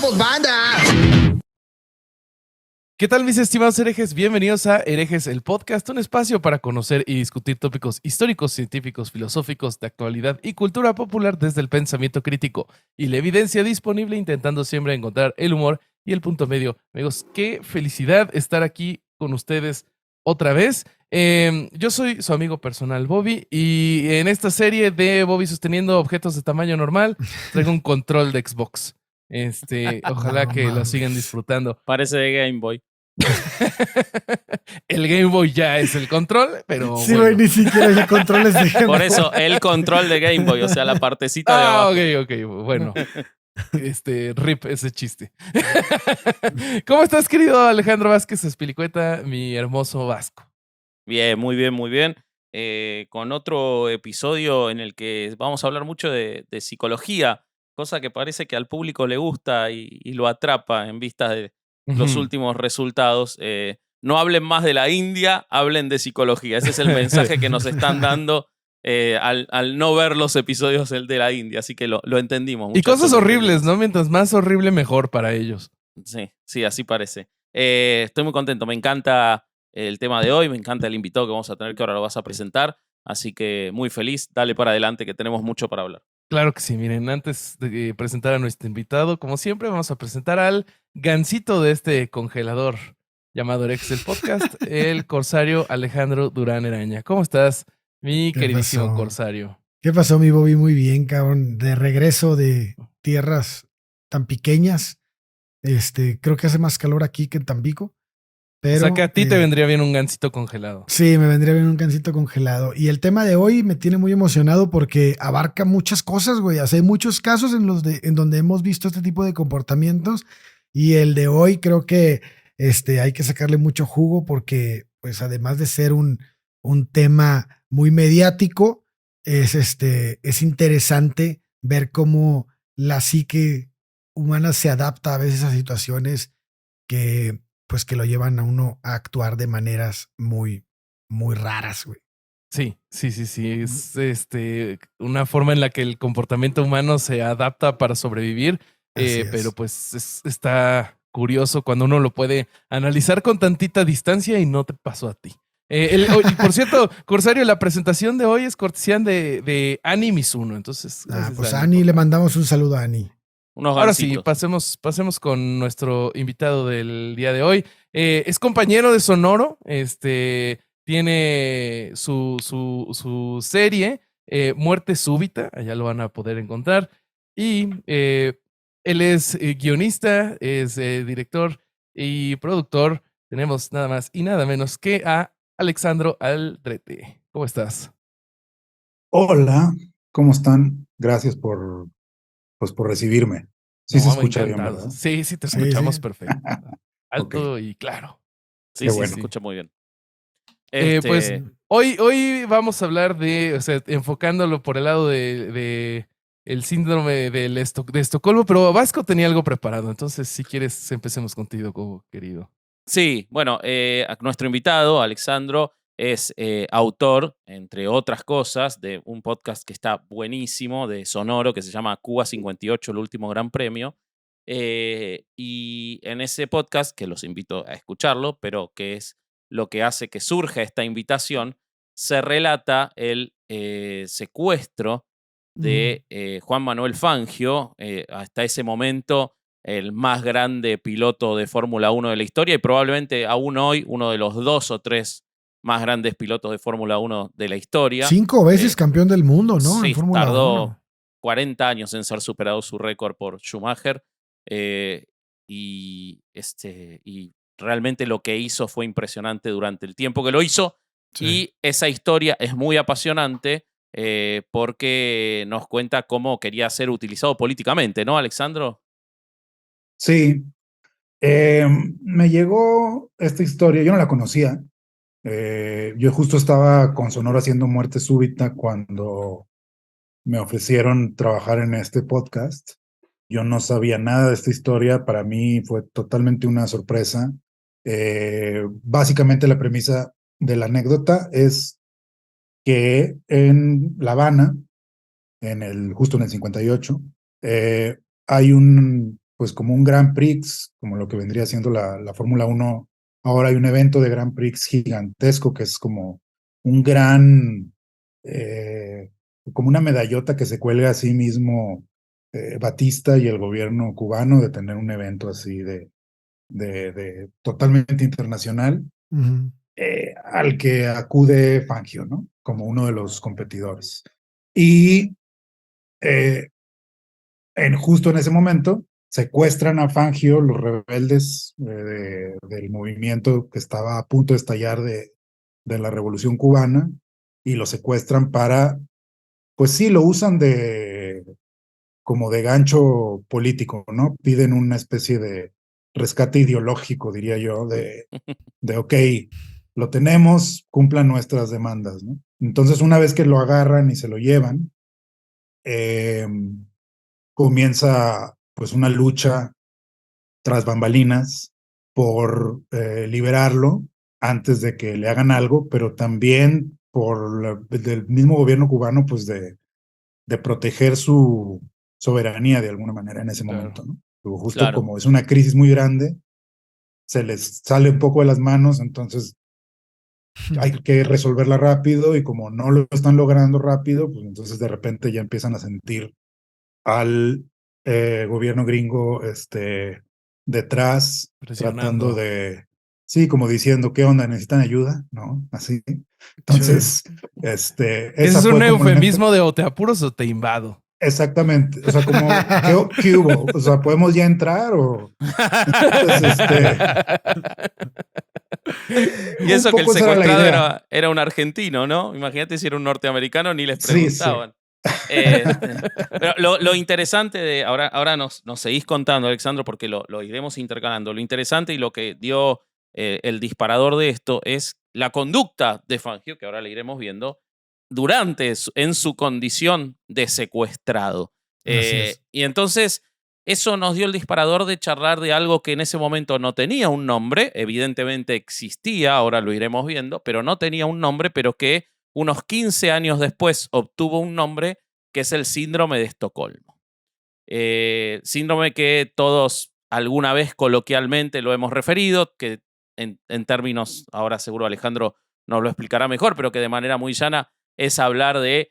¡Chavos, banda! ¿Qué tal, mis estimados herejes? Bienvenidos a Herejes, el podcast, un espacio para conocer y discutir tópicos históricos, científicos, filosóficos, de actualidad y cultura popular desde el pensamiento crítico y la evidencia disponible, intentando siempre encontrar el humor y el punto medio. Amigos, qué felicidad estar aquí con ustedes otra vez. Yo soy su amigo personal, Bobby, y en esta serie de Bobby sosteniendo objetos de tamaño normal, traigo un control de Xbox. Ojalá No que lo mames. sigan disfrutando. Parece de Game Boy. El Game Boy ya es el control, pero Sí, bueno. güey, ni siquiera hay controles de Game Por Boy. eso, el control de Game Boy, o sea, la partecita de abajo. Ok, bueno. RIP ese chiste. ¿Cómo estás, querido Alejandro Vázquez Espilicueta, mi hermoso Vasco? Bien, muy bien, muy bien. Con otro episodio en el que vamos a hablar mucho de psicología, cosa que parece que al público le gusta y lo atrapa en vista de los últimos resultados. No hablen más de la India, hablen de psicología. Ese es el mensaje que nos están dando al no ver los episodios de la India, así que lo entendimos. Y cosas horribles, ¿no? Mientras más horrible, mejor para ellos. Sí, así parece. Estoy muy contento, me encanta el tema de hoy, me encanta el invitado que vamos a tener, que ahora lo vas a presentar, así que muy feliz, dale para adelante que tenemos mucho para hablar. Claro que sí, miren, antes de presentar a nuestro invitado, como siempre, vamos a presentar al gansito de este congelador llamado Herejes, el podcast, el corsario Alejandro Durán Eraña. ¿Cómo estás, mi ¿Qué queridísimo pasó? corsario? ¿Qué pasó, mi Bobby? Muy bien, cabrón. De regreso de tierras tan pequeñas. Creo que hace más calor aquí que en Tampico. Pero, O sea que a ti te vendría bien un gansito congelado. Sí, me vendría bien un gansito congelado. Y el tema de hoy me tiene muy emocionado porque abarca muchas cosas, güey. O sea, hay muchos casos en donde hemos visto este tipo de comportamientos. Y el de hoy creo que hay que sacarle mucho jugo porque, pues, además de ser un tema muy mediático, es interesante ver cómo la psique humana se adapta a veces a situaciones que, pues, que lo llevan a uno a actuar de maneras muy, muy raras, güey. Sí. Es una forma en la que el comportamiento humano se adapta para sobrevivir, Así es. pero pues está curioso cuando uno lo puede analizar con tantita distancia y no te pasó a ti. Y por cierto, Corsario, la presentación de hoy es cortesía de Ani Mizuno. Entonces, gracias, Pues Ani, a Ani por le favor. mandamos un saludo a Ani. Unos Ahora sí, gansitos. pasemos con nuestro invitado del día de hoy. Es compañero de Sonoro, tiene su serie, Muerte Súbita, allá lo van a poder encontrar. Y él es guionista, es director y productor. Tenemos nada más y nada menos que a Alexandro Aldrete. ¿Cómo estás? Hola, ¿cómo están? Gracias por recibirme. Sí se No, escucha bien, encantado. ¿verdad? Sí, te Sí, escuchamos sí. perfecto. Ok, Alto y claro. Sí, qué se bueno. escucha muy bien. Pues hoy vamos a hablar o sea, enfocándolo por el lado de el síndrome de Estocolmo, pero Vasco tenía algo preparado, entonces si quieres empecemos contigo, querido. Sí, bueno, nuestro invitado, Alexandro, es autor, entre otras cosas, de un podcast que está buenísimo, de Sonoro, que se llama Cuba 58, el último gran premio. Y en ese podcast, que los invito a escucharlo, pero que es lo que hace que surja esta invitación, se relata el secuestro de Juan Manuel Fangio, hasta ese momento el más grande piloto de Fórmula 1 de la historia y probablemente aún hoy uno de los 2 o 3 más grandes pilotos de Fórmula 1 de la historia. 5 veces campeón del mundo, ¿no? Sí, En Fórmula tardó 1. 40 años en ser superado su récord por Schumacher. Y realmente lo que hizo fue impresionante durante el tiempo que lo hizo. Sí. Y esa historia es muy apasionante porque nos cuenta cómo quería ser utilizado políticamente, ¿no, Alexandro? Sí, me llegó esta historia, yo no la conocía. Yo justo estaba con Sonoro haciendo Muerte Súbita cuando me ofrecieron trabajar en este podcast. Yo no sabía nada de esta historia, para mí fue totalmente una sorpresa. Básicamente la premisa de la anécdota es que en La Habana, justo en el 58, hay un pues como un Grand Prix, como lo que vendría siendo la Fórmula 1. Ahora hay un evento de Grand Prix gigantesco que es como un gran, como una medallota que se cuelga a sí mismo Batista y el gobierno cubano de tener un evento así de totalmente internacional, Ujú. al que acude Fangio, ¿no? Como uno de los competidores. Y justo en ese momento secuestran a Fangio los rebeldes del movimiento que estaba a punto de estallar de la Revolución Cubana, y lo secuestran para, pues sí, lo usan como de gancho político, ¿no? Piden una especie de rescate ideológico, diría yo, ok, lo tenemos, cumplan nuestras demandas, ¿no? Entonces, una vez que lo agarran y se lo llevan, eh, comienza pues una lucha tras bambalinas por liberarlo antes de que le hagan algo, pero también del mismo gobierno cubano, pues de proteger su soberanía de alguna manera en ese Claro. momento, ¿no? Pero justo Claro. como es una crisis muy grande, se les sale un poco de las manos, entonces hay que resolverla rápido, y como no lo están logrando rápido, pues entonces de repente ya empiezan a sentir al gobierno gringo detrás, tratando Presionando. sí, como diciendo, ¿qué onda? ¿Necesitan ayuda? ¿No? Así. Sí. Entonces, Ese esa es un fue como eufemismo de o te apuros o te invado. exactamente, o sea, como, ¿qué hubo? O sea, ¿podemos ya entrar? O entonces, Y un eso que el poco esa era la secuestrado idea. era un argentino, ¿no? Imagínate si era un norteamericano, ni les Sí, sí. preguntaban. Pero lo interesante de. Ahora nos seguís contando, Alexandro, porque lo iremos intercalando. Lo interesante y lo que dio el disparador de esto es la conducta de Fangio, que ahora le iremos viendo, en su condición de secuestrado. Así es. Y entonces. Eso nos dio el disparador de charlar de algo que en ese momento no tenía un nombre, evidentemente existía, ahora lo iremos viendo, pero no tenía un nombre, pero que unos 15 años después obtuvo un nombre, que es el síndrome de Estocolmo. Síndrome que todos alguna vez coloquialmente lo hemos referido, que en términos, ahora seguro Alejandro nos lo explicará mejor, pero que de manera muy llana es hablar de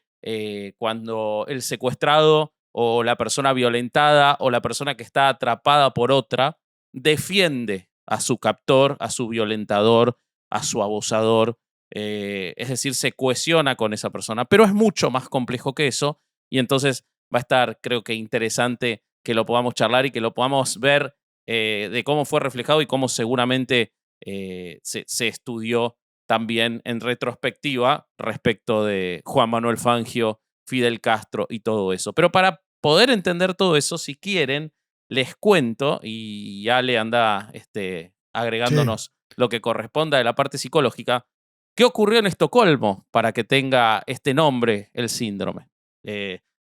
cuando el secuestrado o la persona violentada o la persona que está atrapada por otra defiende a su captor, a su violentador, a su abusador, es decir, se cohesiona con esa persona, pero es mucho más complejo que eso, y entonces va a estar, creo que interesante que lo podamos charlar y que lo podamos ver de cómo fue reflejado y cómo seguramente se estudió también en retrospectiva respecto de Juan Manuel Fangio, Fidel Castro y todo eso. Pero para poder entender todo eso, si quieren, les cuento, y Ale anda Sí. agregándonos lo que corresponda de la parte psicológica, qué ocurrió en Estocolmo para que tenga este nombre, el síndrome.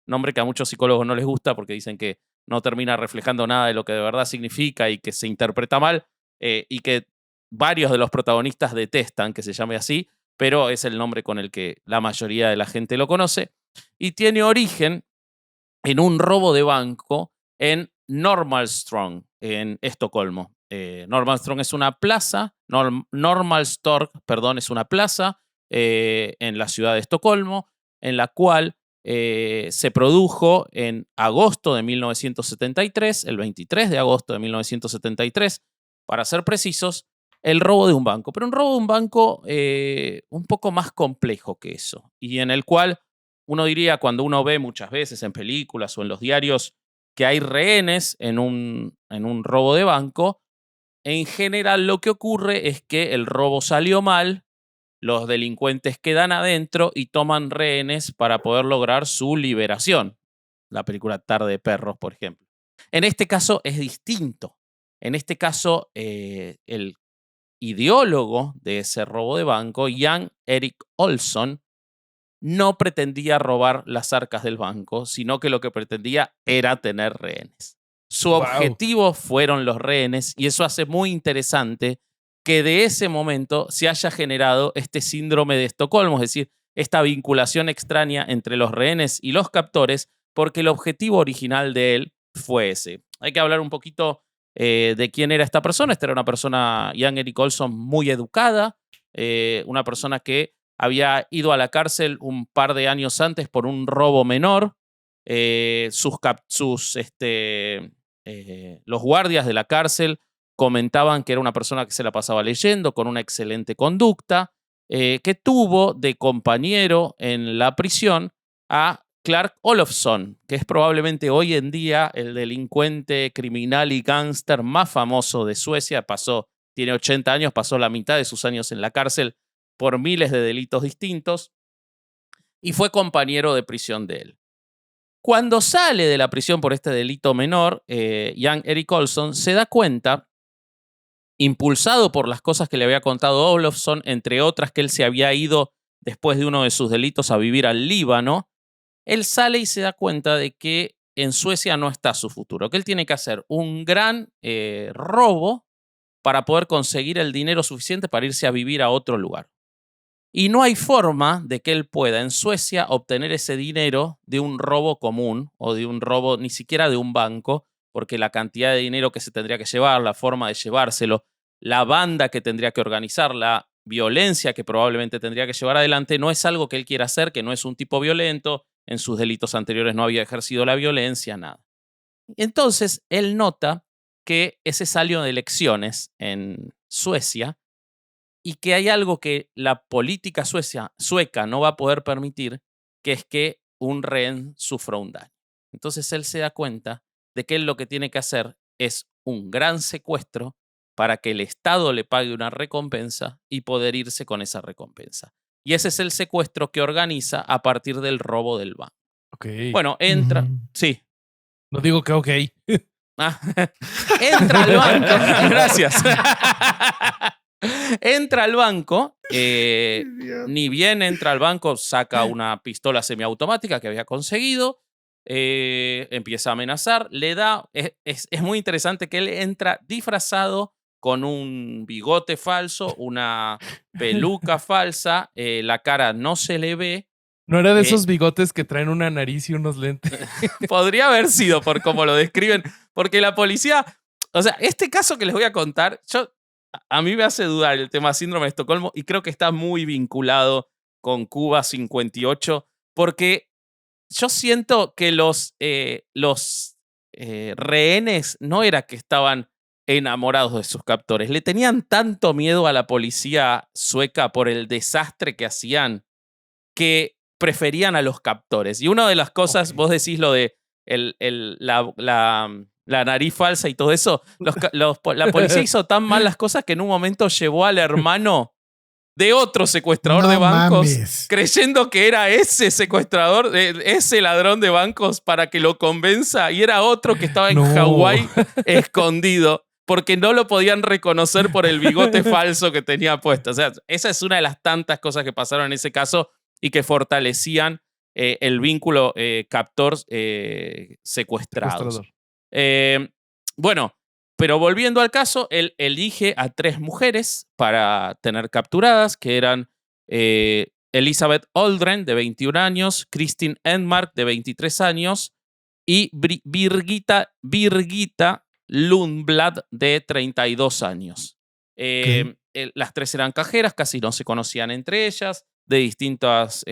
Nombre que a muchos psicólogos no les gusta porque dicen que no termina reflejando nada de lo que de verdad significa y que se interpreta mal, y que varios de los protagonistas detestan que se llame así, pero es el nombre con el que la mayoría de la gente lo conoce, y tiene origen en un robo de banco en Normalstrong, en Estocolmo. Normalstrong es una plaza, Normalstorg, perdón, es una plaza en la ciudad de Estocolmo, en la cual se produjo en agosto de 1973, el 23 de agosto de 1973, para ser precisos, el robo de un banco. Pero un robo de un banco un poco más complejo que eso, y en el cual uno diría, cuando uno ve muchas veces en películas o en los diarios que hay rehenes en un robo de banco, en general lo que ocurre es que el robo salió mal, los delincuentes quedan adentro y toman rehenes para poder lograr su liberación. La película Tarde de Perros, por ejemplo. En este caso es distinto. En este caso, el ideólogo de ese robo de banco, Jan Erik Olsson, no pretendía robar las arcas del banco, sino que lo que pretendía era tener rehenes. Su Wow. objetivo fueron los rehenes, y eso hace muy interesante que de ese momento se haya generado este síndrome de Estocolmo, es decir, esta vinculación extraña entre los rehenes y los captores, porque el objetivo original de él fue ese. hay que hablar un poquito de quién era esta persona. Esta era una persona, Jan Erik Olsson, muy educada, una persona que había ido a la cárcel un par de años antes por un robo menor. Los guardias de la cárcel comentaban que era una persona que se la pasaba leyendo, con una excelente conducta, que tuvo de compañero en la prisión a Clark Olofsson, que es probablemente hoy en día el delincuente criminal y gángster más famoso de Suecia. Tiene 80 años, pasó la mitad de sus años en la cárcel por miles de delitos distintos y fue compañero de prisión de él. Cuando sale de la prisión por este delito menor, Jan Erik Olsson se da cuenta, impulsado por las cosas que le había contado Olofsson, entre otras que él se había ido después de uno de sus delitos a vivir al Líbano, él sale y se da cuenta de que en Suecia no está su futuro, que él tiene que hacer un gran robo para poder conseguir el dinero suficiente para irse a vivir a otro lugar. Y no hay forma de que él pueda en Suecia obtener ese dinero de un robo común o de un robo ni siquiera de un banco, porque la cantidad de dinero que se tendría que llevar, la forma de llevárselo, la banda que tendría que organizar, la violencia que probablemente tendría que llevar adelante, no es algo que él quiera hacer, que no es un tipo violento, en sus delitos anteriores no había ejercido la violencia, nada. Entonces, él nota que ese salió de elecciones en Suecia y que hay algo que la política sueca no va a poder permitir, que es que un rehén sufra un daño. Entonces él se da cuenta de que él lo que tiene que hacer es un gran secuestro para que el Estado le pague una recompensa y poder irse con esa recompensa. Y ese es el secuestro que organiza a partir del robo del banco. Ok. Bueno, entra. Ujú. Sí. No digo que ok. Ah, entra al banco. Gracias. Entra al banco. Ni bien entra al banco, saca una pistola semiautomática que había conseguido. Empieza a amenazar. Le da. Es muy interesante que él entra disfrazado con un bigote falso, una peluca falsa. La cara no se le ve. No era de esos bigotes que traen una nariz y unos lentes. Podría haber sido por cómo lo describen, porque la policía, o sea, este caso que les voy a contar, a mí me hace dudar el tema síndrome de Estocolmo y creo que está muy vinculado con Cuba 58, porque yo siento que los rehenes no era que estaban enamorados de sus captores, le tenían tanto miedo a la policía sueca por el desastre que hacían que preferían a los captores. Y una de las cosas, vos decís lo de la nariz falsa y todo eso, la policía hizo tan mal las cosas que en un momento llevó al hermano de otro secuestrador No de bancos, mames. creyendo que era ese secuestrador, ese ladrón de bancos, para que lo convenza, y era otro que estaba en No. Hawái escondido, porque no lo podían reconocer por el bigote falso que tenía puesto. O sea, esa es una de las tantas cosas que pasaron en ese caso y que fortalecían el vínculo captor-secuestrados. Secuestrador. Bueno, pero volviendo al caso, él elige a 3 mujeres para tener capturadas, que eran Elizabeth Aldren, de 21 años, Kristin Enmark, de 23 años, y Birgitta Lundblad, de 32 años. Las 3 eran cajeras, casi no se conocían entre ellas, de distintas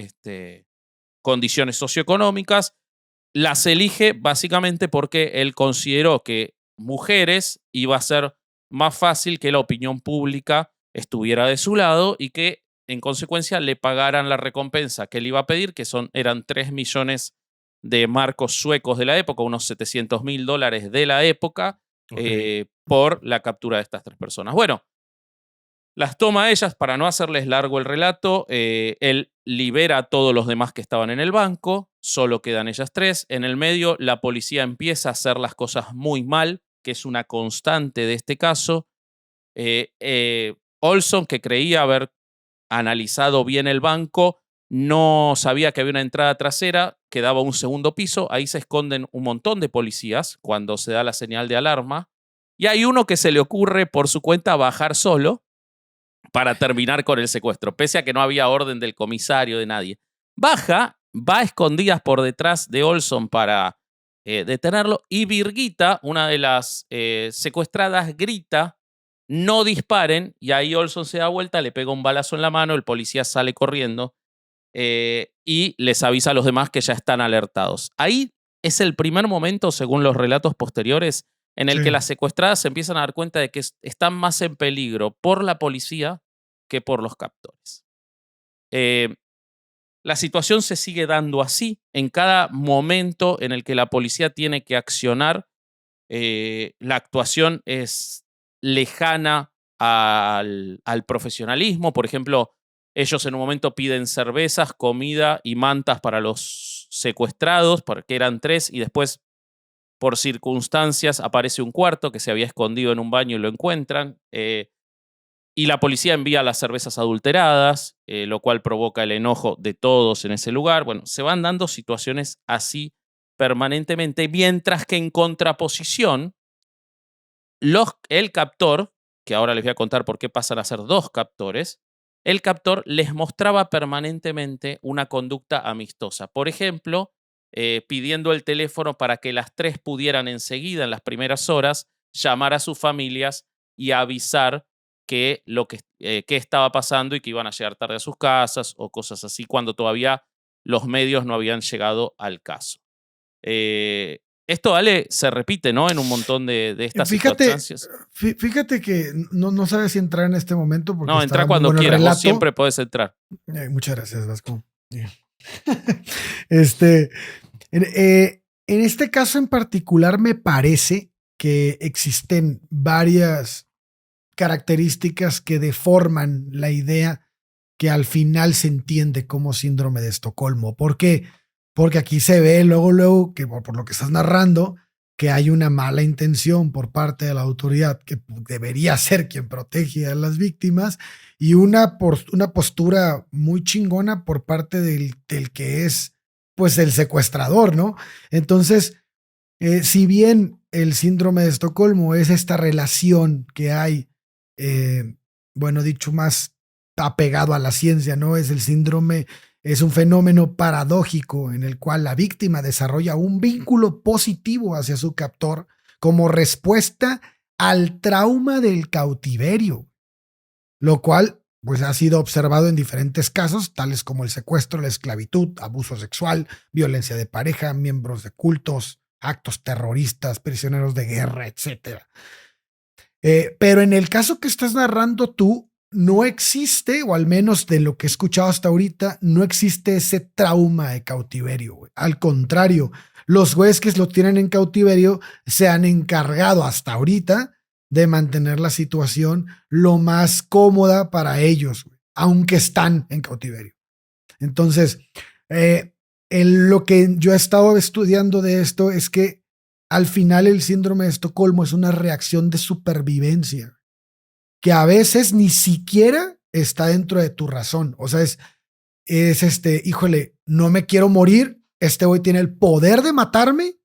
condiciones socioeconómicas. Las elige básicamente porque él consideró que mujeres iba a ser más fácil que la opinión pública estuviera de su lado y que en consecuencia le pagaran la recompensa que él iba a pedir, que eran 3 millones de marcos suecos de la época, unos $700.000 de la época, por la captura de estas 3 personas. Bueno, las toma a ellas para no hacerles largo el relato. Él libera a todos los demás que estaban en el banco. Solo quedan ellas 3. En el medio, la policía empieza a hacer las cosas muy mal, que es una constante de este caso. Olsson, que creía haber analizado bien el banco, no sabía que había una entrada trasera que daba a un segundo piso. Ahí se esconden un montón de policías cuando se da la señal de alarma. Y hay uno que se le ocurre por su cuenta bajar solo para terminar con el secuestro, pese a que no había orden del comisario, de nadie. Va a escondidas por detrás de Olsson para detenerlo. Y Birgitta, una de las secuestradas, grita, no disparen, y ahí Olson se da vuelta, le pega un balazo en la mano, el policía sale corriendo y les avisa a los demás que ya están alertados. Ahí es el primer momento, según los relatos posteriores, en el que las secuestradas se empiezan a dar cuenta de que están más en peligro por la policía que por los captores. La situación se sigue dando así. En cada momento en el que la policía tiene que accionar, la actuación es lejana al profesionalismo. Por ejemplo, ellos en un momento piden cervezas, comida y mantas para los secuestrados, porque eran 3, y después, por circunstancias, aparece un cuarto que se había escondido en un baño y lo encuentran. Y la policía envía las cervezas adulteradas, lo cual provoca el enojo de todos en ese lugar. Bueno, se van dando situaciones así permanentemente, mientras que en contraposición, el captor, que ahora les voy a contar por qué pasan a ser 2 captores, el captor les mostraba permanentemente una conducta amistosa. Por ejemplo, pidiendo el teléfono para que las 3 pudieran enseguida, en las primeras horas, llamar a sus familias y avisar qué estaba pasando y que iban a llegar tarde a sus casas o cosas así, cuando todavía los medios no habían llegado al caso. Esto, Ale, se repite, ¿no? En un montón de estas circunstancias. Fíjate que no sabes si entrar en este momento porque No, entra cuando bueno quieras. Vos siempre podés entrar. Muchas gracias, Vasco. En este caso en particular me parece que existen varias características que deforman la idea que al final se entiende como síndrome de Estocolmo. ¿Por qué? Porque aquí se ve luego que por lo que estás narrando, que hay una mala intención por parte de la autoridad que debería ser quien protege a las víctimas y una postura muy chingona por parte del que es pues el secuestrador, ¿no? Entonces, si bien el síndrome de Estocolmo es esta relación que hay, bueno, dicho más apegado a la ciencia, ¿no? Es el síndrome, es un fenómeno paradójico en el cual la víctima desarrolla un vínculo positivo hacia su captor como respuesta al trauma del cautiverio, lo cual pues ha sido observado en diferentes casos, tales como el secuestro, la esclavitud, abuso sexual, violencia de pareja, miembros de cultos, actos terroristas, prisioneros de guerra, etc. Pero en el caso que estás narrando tú, no existe, o al menos de lo que he escuchado hasta ahorita, no existe ese trauma de cautiverio, güey. Al contrario, los güeyes que lo tienen en cautiverio se han encargado hasta ahorita de mantener la situación lo más cómoda para ellos, güey, aunque están en cautiverio. Entonces, lo que yo he estado estudiando de esto es que al final el síndrome de Estocolmo es una reacción de supervivencia que a veces ni siquiera está dentro de tu razón. O sea, híjole, no me quiero morir, este güey tiene el poder de matarme,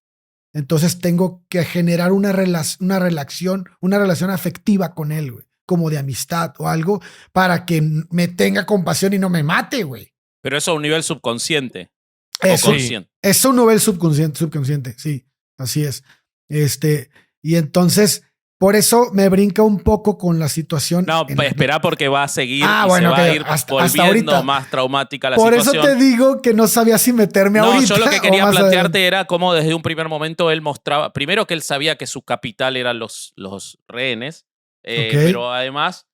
entonces tengo que generar una relación afectiva con él, güey, como de amistad o algo, para que me tenga compasión y no me mate, güey. Pero eso a un nivel subconsciente. Eso, o consciente. Es un nivel subconsciente, sí, así es. Y entonces, por eso me brinca un poco con la situación. No, espera porque va a seguir y bueno, se va a ir hasta ahorita más traumática la por situación. Por eso te digo que no sabía si meterme ahorita. No, yo lo que quería plantearte era cómo desde un primer momento él mostraba, primero que él sabía que su capital eran los rehenes, pero además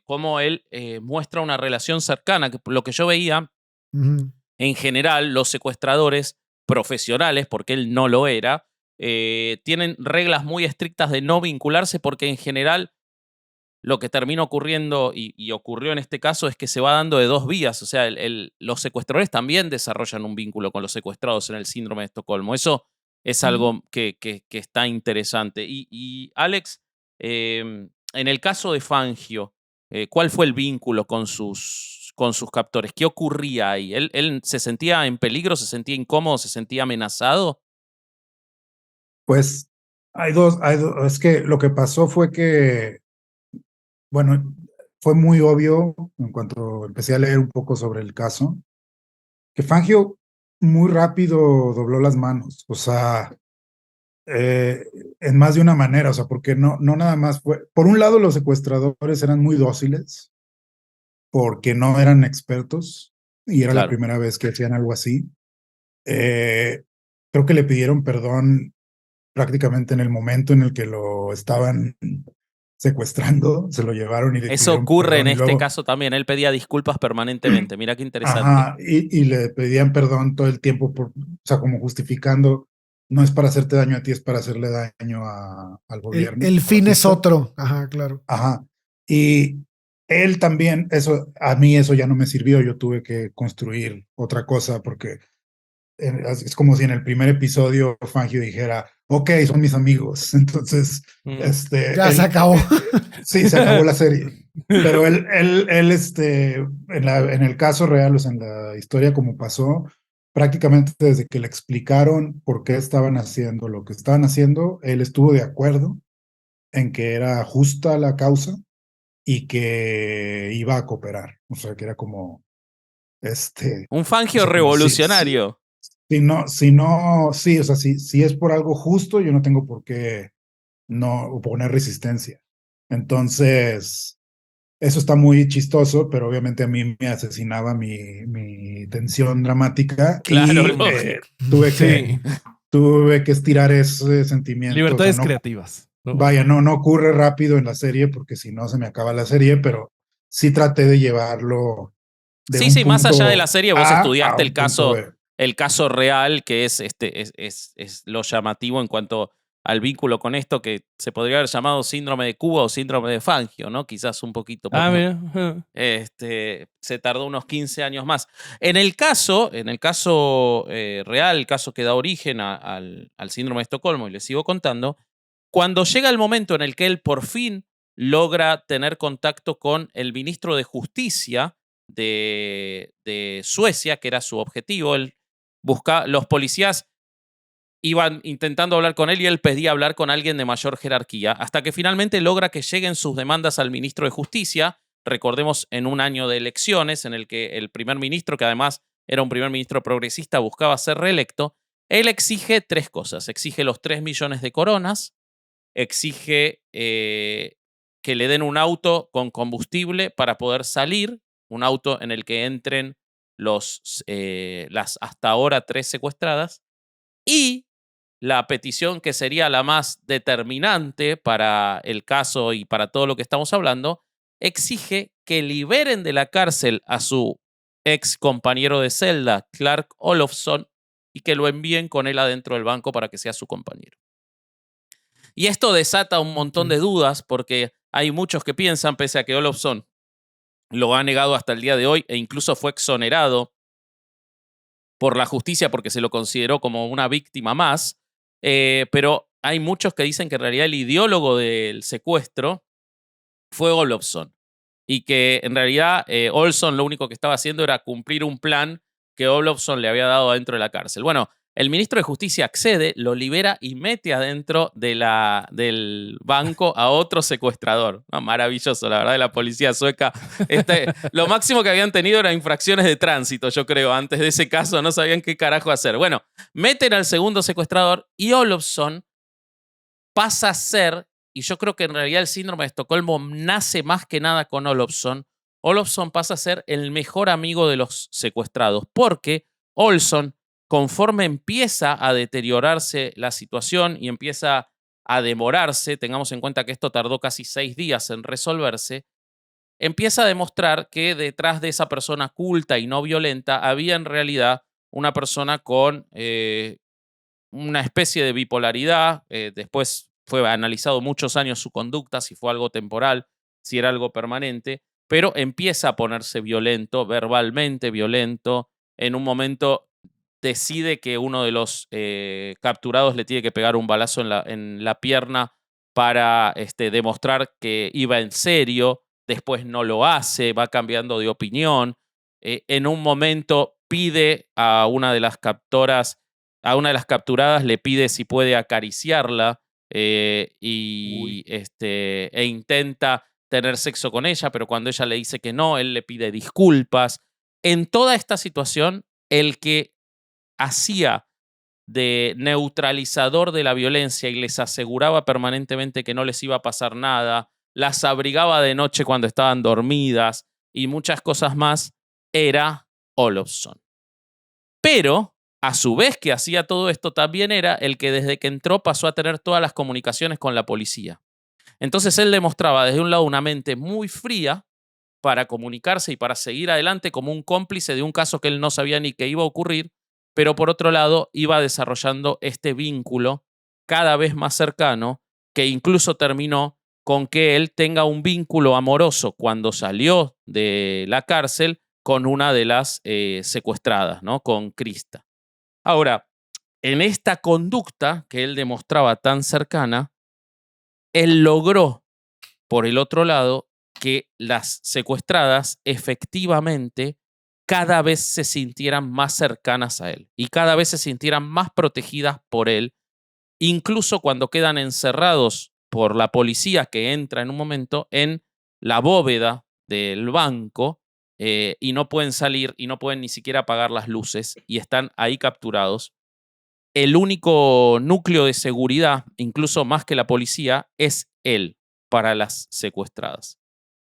cómo él muestra una relación cercana, que lo que yo veía, en general, los secuestradores profesionales, porque él no lo era, tienen reglas muy estrictas de no vincularse, porque en general lo que termina ocurriendo y ocurrió en este caso es que se va dando de 2 vías. O sea, los secuestradores también desarrollan un vínculo con los secuestrados en el síndrome de Estocolmo. Eso es algo que está interesante. Y Alex, en el caso de Fangio, ¿cuál fue el vínculo con sus captores? ¿Qué ocurría ahí? ¿Él se sentía en peligro, se sentía incómodo, se sentía amenazado? Pues hay dos. Es que lo que pasó fue que, bueno, fue muy obvio en cuanto empecé a leer un poco sobre el caso, que Fangio muy rápido dobló las manos, o sea, en más de una manera, o sea, porque no nada más fue, por un lado los secuestradores eran muy dóciles, porque no eran expertos, y era la Claro. primera vez que hacían algo así. Eh, Creo que le pidieron perdón prácticamente en el momento en el que lo estaban secuestrando, se lo llevaron y le Eso pidieron ocurre en perdón y este luego, caso también. Él pedía disculpas permanentemente. Mira qué interesante. ajá, y le pedían perdón todo el tiempo, o sea, como justificando, no es para hacerte daño a ti, es para hacerle daño al gobierno, El a la fin es pista. otro. Ajá, claro. Ajá. Y él también, eso, a mí eso ya no me sirvió, yo tuve que construir otra cosa porque es como si en el primer episodio Fangio dijera, ok, son mis amigos. Entonces, Mm. Ya se acabó. sí, se acabó la serie. Pero en el caso real, o sea, en la historia como pasó, prácticamente desde que le explicaron por qué estaban haciendo lo que estaban haciendo, él estuvo de acuerdo en que era justa la causa y que iba a cooperar. O sea, que era como, Un o Fangio sea, como revolucionario. sí, o sea, si es por algo justo, yo no tengo por qué no poner resistencia. Entonces, eso está muy chistoso, pero obviamente a mí me asesinaba mi tensión dramática Claro, y lógico. tuve que, Sí, tuve que estirar ese sentimiento. O sea, libertades no, creativas, ¿no? vaya, no ocurre rápido en la serie porque si no se me acaba la serie, pero sí traté de llevarlo de Sí, un sí, más allá de la punto serie, vos A a estudiaste un punto B. el caso real, que es, es lo llamativo en cuanto al vínculo con esto que se podría haber llamado síndrome de Cuba o síndrome de Fangio, ¿no? Quizás un poquito, Ah, porque mira. Ajá. se tardó unos 15 años más. En el caso real, el caso que da origen al síndrome de Estocolmo, y les sigo contando, cuando llega el momento en el que él por fin logra tener contacto con el ministro de Justicia de Suecia, que era su objetivo, los policías iban intentando hablar con él y él pedía hablar con alguien de mayor jerarquía, hasta que finalmente logra que lleguen sus demandas al ministro de Justicia. Recordemos en un año de elecciones en el que el primer ministro, que además era un primer ministro progresista, buscaba ser reelecto. Él exige tres cosas. Exige los 3 millones de coronas, exige que le den un auto con combustible para poder salir, un auto en el que entren las hasta ahora 3 secuestradas, y la petición que sería la más determinante para el caso y para todo lo que estamos hablando, exige que liberen de la cárcel a su ex compañero de celda, Clark Olofsson, y que lo envíen con él adentro del banco para que sea su compañero. Y esto desata un montón de dudas porque hay muchos que piensan, pese a que Olofsson lo ha negado hasta el día de hoy e incluso fue exonerado por la justicia porque se lo consideró como una víctima más, pero hay muchos que dicen que en realidad el ideólogo del secuestro fue Olofsson y que en realidad Olson lo único que estaba haciendo era cumplir un plan que Olofsson le había dado adentro de la cárcel. Bueno, el ministro de Justicia accede, lo libera y mete adentro del banco a otro secuestrador. No, maravilloso, la verdad, de la policía sueca. Lo máximo que habían tenido eran infracciones de tránsito, yo creo. Antes de ese caso no sabían qué carajo hacer. Bueno, meten al segundo secuestrador y Olofsson pasa a ser, y yo creo que en realidad el síndrome de Estocolmo nace más que nada con Olofsson. Olofsson pasa a ser el mejor amigo de los secuestrados, porque Olson, conforme empieza a deteriorarse la situación y empieza a demorarse, tengamos en cuenta que esto tardó casi 6 días en resolverse, empieza a demostrar que detrás de esa persona culta y no violenta había en realidad una persona con una especie de bipolaridad. Después fue analizado muchos años su conducta, si fue algo temporal, si era algo permanente, pero empieza a ponerse violento, verbalmente violento. En un momento decide que uno de los capturados le tiene que pegar un balazo en la pierna para demostrar que iba en serio. Después no lo hace, va cambiando de opinión. En un momento pide a una de las capturadas le pide si puede acariciarla e intenta tener sexo con ella, pero cuando ella le dice que no, él le pide disculpas. En toda esta situación, el que hacía de neutralizador de la violencia y les aseguraba permanentemente que no les iba a pasar nada, las abrigaba de noche cuando estaban dormidas y muchas cosas más, era Olofsson. Pero, a su vez que hacía todo esto, también era el que desde que entró pasó a tener todas las comunicaciones con la policía. Entonces él demostraba desde un lado una mente muy fría para comunicarse y para seguir adelante como un cómplice de un caso que él no sabía ni que iba a ocurrir, pero por otro lado iba desarrollando este vínculo cada vez más cercano que incluso terminó con que él tenga un vínculo amoroso cuando salió de la cárcel con una de las secuestradas, ¿no? Con Krista. Ahora, en esta conducta que él demostraba tan cercana, él logró, por el otro lado, que las secuestradas efectivamente cada vez se sintieran más cercanas a él y cada vez se sintieran más protegidas por él, incluso cuando quedan encerrados por la policía que entra en un momento en la bóveda del banco y no pueden salir y no pueden ni siquiera apagar las luces y están ahí capturados. El único núcleo de seguridad, incluso más que la policía, es él para las secuestradas.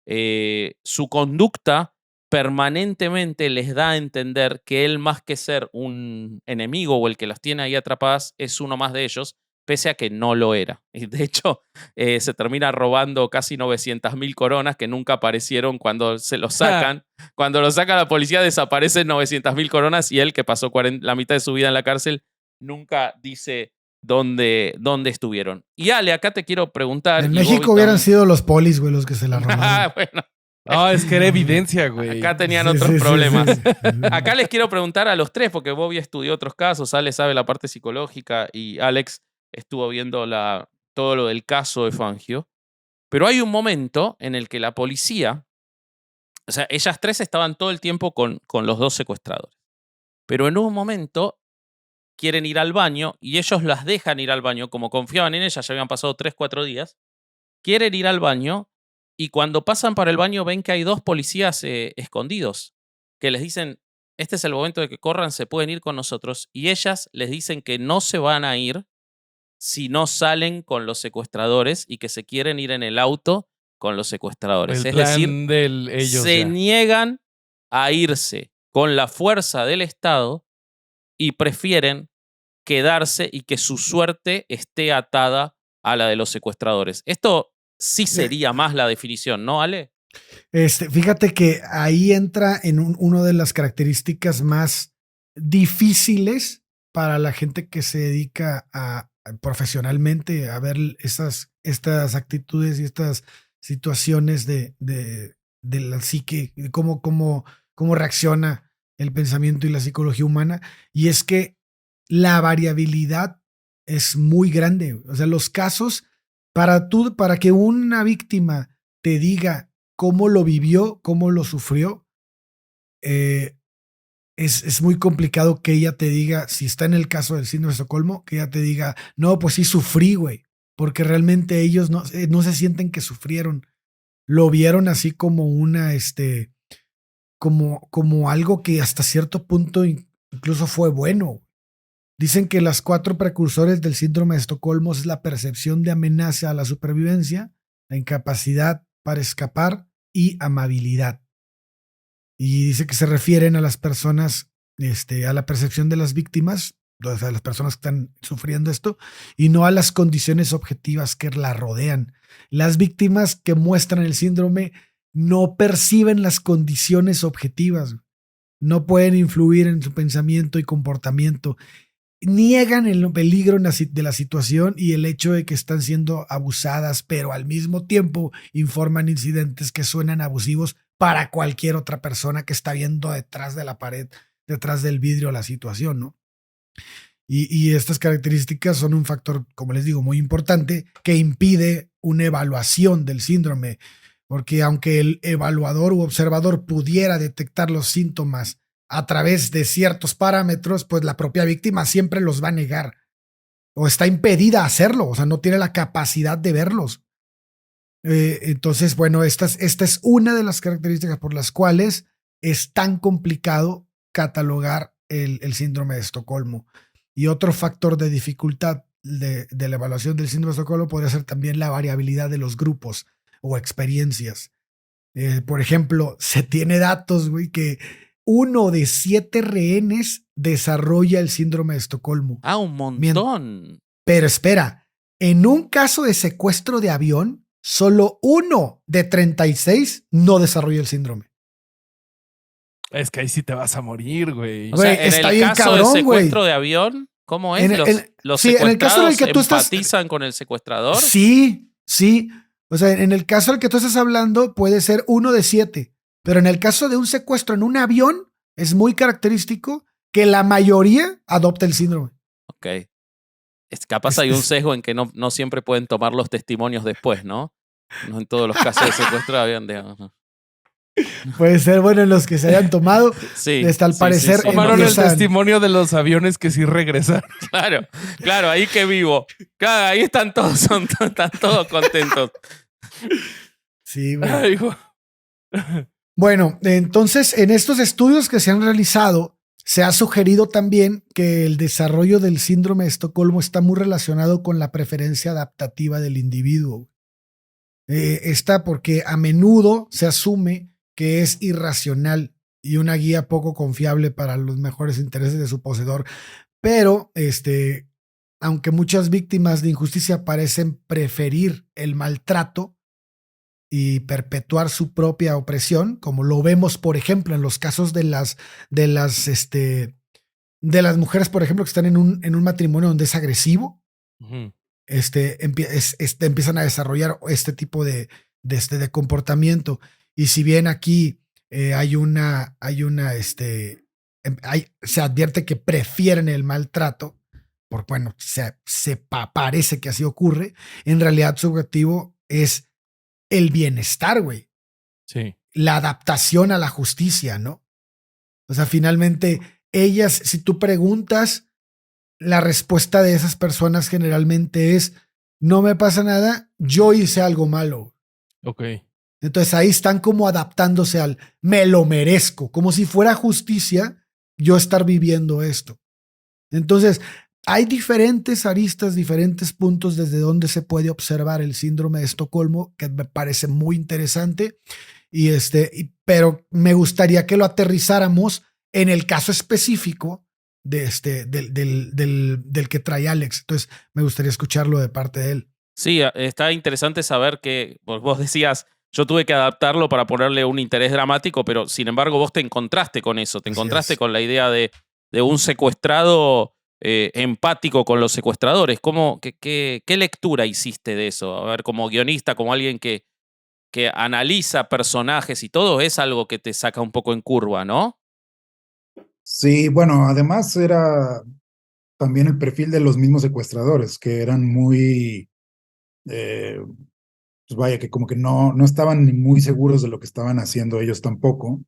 Su conducta permanentemente les da a entender que él, más que ser un enemigo o el que las tiene ahí atrapadas, es uno más de ellos, pese a que no lo era. Y de hecho, se termina robando casi 900.000 coronas que nunca aparecieron cuando se lo sacan. Cuando lo saca la policía desaparecen 900.000 coronas y él, que pasó la mitad de su vida en la cárcel, nunca dice dónde estuvieron. Y Ale, acá te quiero preguntar. En y México Bobby hubieran también. sido los polis, güey, los que se la robaron. Bueno, No, es que era evidencia, güey. acá tenían Sí, otros sí, sí, problemas. sí. Acá les quiero preguntar a los tres, porque Bobby estudió otros casos, Ale sabe la parte psicológica y Alex estuvo viendo todo lo del caso de Fangio. Pero hay un momento en el que la policía, o sea, ellas tres estaban todo el tiempo con los dos secuestradores. Pero en un momento quieren ir al baño y ellos las dejan ir al baño, como confiaban en ellas, ya habían pasado 3-4 días. Quieren ir al baño y cuando pasan para el baño ven que hay 2 policías escondidos que les dicen, este es el momento de que corran, se pueden ir con nosotros. Y ellas les dicen que no se van a ir si no salen con los secuestradores y que se quieren ir en el auto con los secuestradores. El Es plan decir, de ellos se ya. niegan a irse con la fuerza del Estado y prefieren quedarse y que su suerte esté atada a la de los secuestradores. Esto sí sería más la definición, ¿no, Ale? Fíjate que ahí entra en una de las características más difíciles para la gente que se dedica profesionalmente a ver estas actitudes y estas situaciones de la psique, de cómo reacciona el pensamiento y la psicología humana. Y es que la variabilidad es muy grande. O sea, los casos, para que una víctima te diga cómo lo vivió, cómo lo sufrió, es muy complicado que ella te diga, si está en el caso del síndrome de Estocolmo, que ella te diga, no, pues sí sufrí, güey, porque realmente ellos no se sienten que sufrieron. Lo vieron así como como algo que hasta cierto punto incluso fue bueno. Dicen que las 4 precursores del síndrome de Estocolmo es la percepción de amenaza a la supervivencia, la incapacidad para escapar y amabilidad. Y dice que se refieren a las personas, a la percepción de las víctimas, o sea, las personas que están sufriendo esto, y no a las condiciones objetivas que la rodean. Las víctimas que muestran el síndrome no perciben las condiciones objetivas, no pueden influir en su pensamiento y comportamiento. Niegan el peligro de la situación y el hecho de que están siendo abusadas, pero al mismo tiempo informan incidentes que suenan abusivos para cualquier otra persona que está viendo detrás de la pared, detrás del vidrio la situación, ¿no? Y estas características son un factor, como les digo, muy importante que impide una evaluación del síndrome, porque aunque el evaluador u observador pudiera detectar los síntomas a través de ciertos parámetros, pues la propia víctima siempre los va a negar o está impedida a hacerlo, o sea, no tiene la capacidad de verlos. Entonces, bueno, esta es una de las características por las cuales es tan complicado catalogar el síndrome de Estocolmo. Y otro factor de dificultad de la evaluación del síndrome de Estocolmo podría ser también la variabilidad de los grupos o experiencias. Por ejemplo, se tiene datos, güey, que 1 de 7 rehenes desarrolla el síndrome de Estocolmo. Ah, un montón. Pero espera, en un caso de secuestro de avión, solo 1 de 36 no desarrolla el síndrome. Es que ahí sí te vas a morir, güey. O sea, Güey, en está el bien caso cabrón, del secuestro de avión, ¿cómo es? ¿Los sí, en el caso en el secuestrados que tú estás- empatizan con el secuestrador? Sí. O sea, en el caso al que tú estás hablando puede ser 1 de 7, pero en el caso de un secuestro en un avión es muy característico que la mayoría adopta el síndrome. Ok. Capaz hay un sesgo en que no siempre pueden tomar los testimonios después, ¿no? No en todos los casos de secuestro de avión. Puede ser, bueno, en los que se hayan tomado, Sí, al parecer Tomaron el empiezan- testimonio de los aviones que sí regresaron. Claro, ahí que vivo. Claro, ahí están todos, están todos contentos. Sí, güey. Ay, güey. Bueno, entonces en estos estudios que se han realizado, se ha sugerido también que el desarrollo del síndrome de Estocolmo está muy relacionado con la preferencia adaptativa del individuo. Está porque a menudo se asume que es irracional y una guía poco confiable para los mejores intereses de su poseedor. Pero, aunque muchas víctimas de injusticia parecen preferir el maltrato y perpetuar su propia opresión, como lo vemos, por ejemplo, en los casos de las mujeres, por ejemplo, que están en un matrimonio donde es agresivo, Ujú. empiezan a desarrollar este tipo de comportamiento. Y si bien aquí se advierte que prefieren el maltrato, parece que así ocurre, en realidad su objetivo es el bienestar, güey. Sí. La adaptación a la justicia, ¿no? O sea, finalmente, ellas, si tú preguntas, la respuesta de esas personas generalmente es, no me pasa nada, yo hice algo malo. Ok. Entonces ahí están como adaptándose al me lo merezco, como si fuera justicia yo estar viviendo esto. Entonces, hay diferentes aristas, diferentes puntos desde donde se puede observar el síndrome de Estocolmo, que me parece muy interesante, pero me gustaría que lo aterrizáramos en el caso específico de del que trae Alex. Entonces, me gustaría escucharlo de parte de él. Sí, está interesante saber que vos decías, yo tuve que adaptarlo para ponerle un interés dramático, pero sin embargo vos te encontraste con eso, te Así encontraste es. con la idea de un secuestrado empático con los secuestradores. ¿Qué lectura hiciste de eso? A ver, como guionista, como alguien que analiza personajes y todo, es algo que te saca un poco en curva, ¿no? Sí, bueno, además era también el perfil de los mismos secuestradores, que eran muy, pues vaya, que como que no estaban ni muy seguros de lo que estaban haciendo ellos tampoco.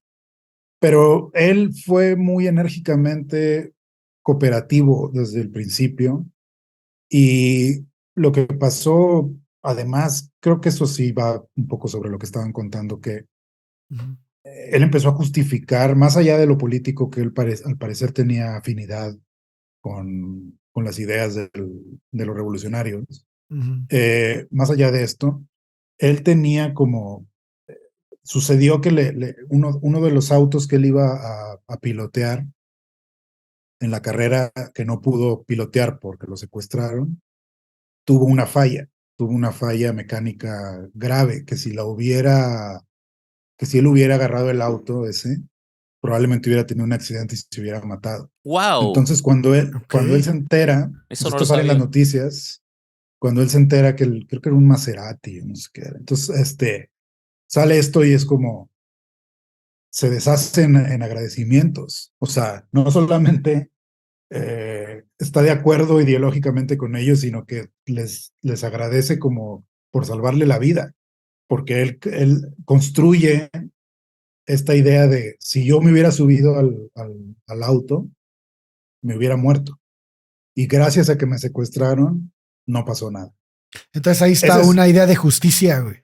Pero él fue muy enérgicamente cooperativo desde el principio. Y lo que pasó, además, creo que eso sí va un poco sobre lo que estaban contando, que Ujú. él empezó a justificar, más allá de lo político, que él al parecer tenía afinidad con las ideas de los revolucionarios. Ujú. Más allá de esto, él tenía como, sucedió que uno de los autos que él iba a pilotear en la carrera, que no pudo pilotear porque lo secuestraron, tuvo una falla mecánica grave, que si él hubiera agarrado el auto ese, probablemente hubiera tenido un accidente y se hubiera matado. ¡Wow! Entonces, cuando Ok. él se entera, Eso pues no esto lo sale en las sabía. noticias, cuando él se entera que creo que era un Maserati, no sé qué era. Entonces, sale esto y es como, se deshace en agradecimientos. O sea, no solamente está de acuerdo ideológicamente con ellos, sino que les agradece como por salvarle la vida, porque él construye esta idea de si yo me hubiera subido al auto, me hubiera muerto. Y gracias a que me secuestraron, no pasó nada. Entonces ahí está Esa es, una idea de justicia, güey.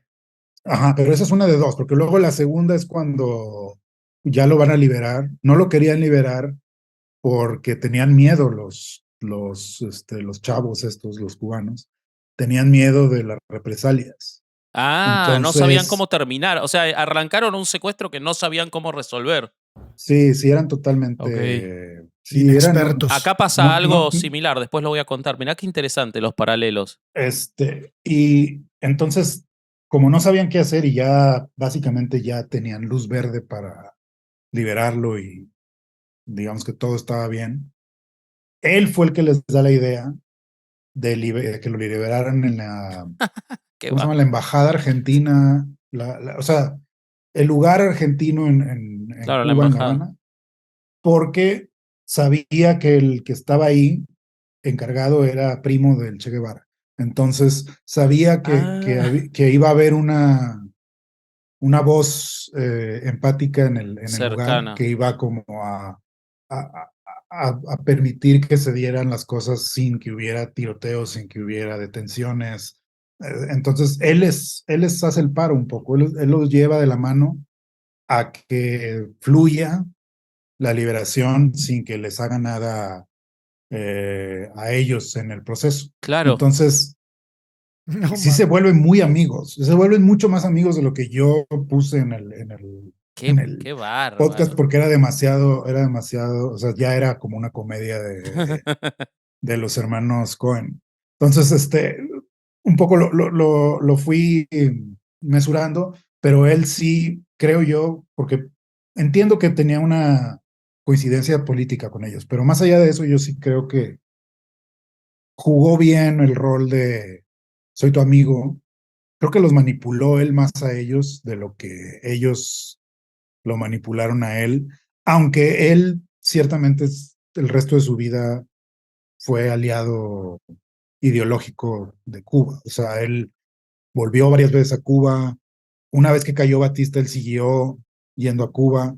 ajá, pero esa es una de dos, porque luego la segunda es cuando ya lo van a liberar, no lo querían liberar porque tenían miedo los chavos estos, los cubanos, tenían miedo de las represalias. No sabían cómo Entonces, terminar. O sea, arrancaron un secuestro que no sabían cómo resolver. sí, eran Ok. totalmente, sí, eran, Inexpertos. Acá pasa no, algo similar, después lo voy a contar. Mirá qué interesante los paralelos. y entonces, como no sabían qué hacer y ya básicamente ya tenían luz verde para liberarlo y digamos que todo estaba bien, él fue el que les da la idea de que lo liberaran en la, Qué ¿cómo se va. llama? La embajada argentina, o sea, el lugar argentino en Claro, la Cuba, en La embajada. Habana, porque sabía que el que estaba ahí encargado era primo del Che Guevara. Entonces sabía Ah, que iba a haber una voz empática en el lugar Cercana. que iba como a, a permitir que se dieran las cosas sin que hubiera tiroteos, sin que hubiera detenciones. Entonces, él les hace el paro un poco, él los lleva de la mano a que fluya la liberación sin que les haga nada a ellos en el proceso. Claro. Entonces, No sí se mames. vuelven muy amigos, se vuelven mucho más amigos de lo que yo puse en el Qué podcast bárbaro. porque era demasiado, o sea, ya era como una comedia de los hermanos Cohen. Entonces, un poco lo fui mesurando, pero él sí, creo yo, porque entiendo que tenía una coincidencia política con ellos, pero más allá de eso, yo sí creo que jugó bien el rol de soy tu amigo. Creo que los manipuló él más a ellos de lo que ellos lo manipularon a él, aunque él ciertamente el resto de su vida fue aliado ideológico de Cuba. O sea, él volvió varias veces a Cuba. Una vez que cayó Batista, él siguió yendo a Cuba.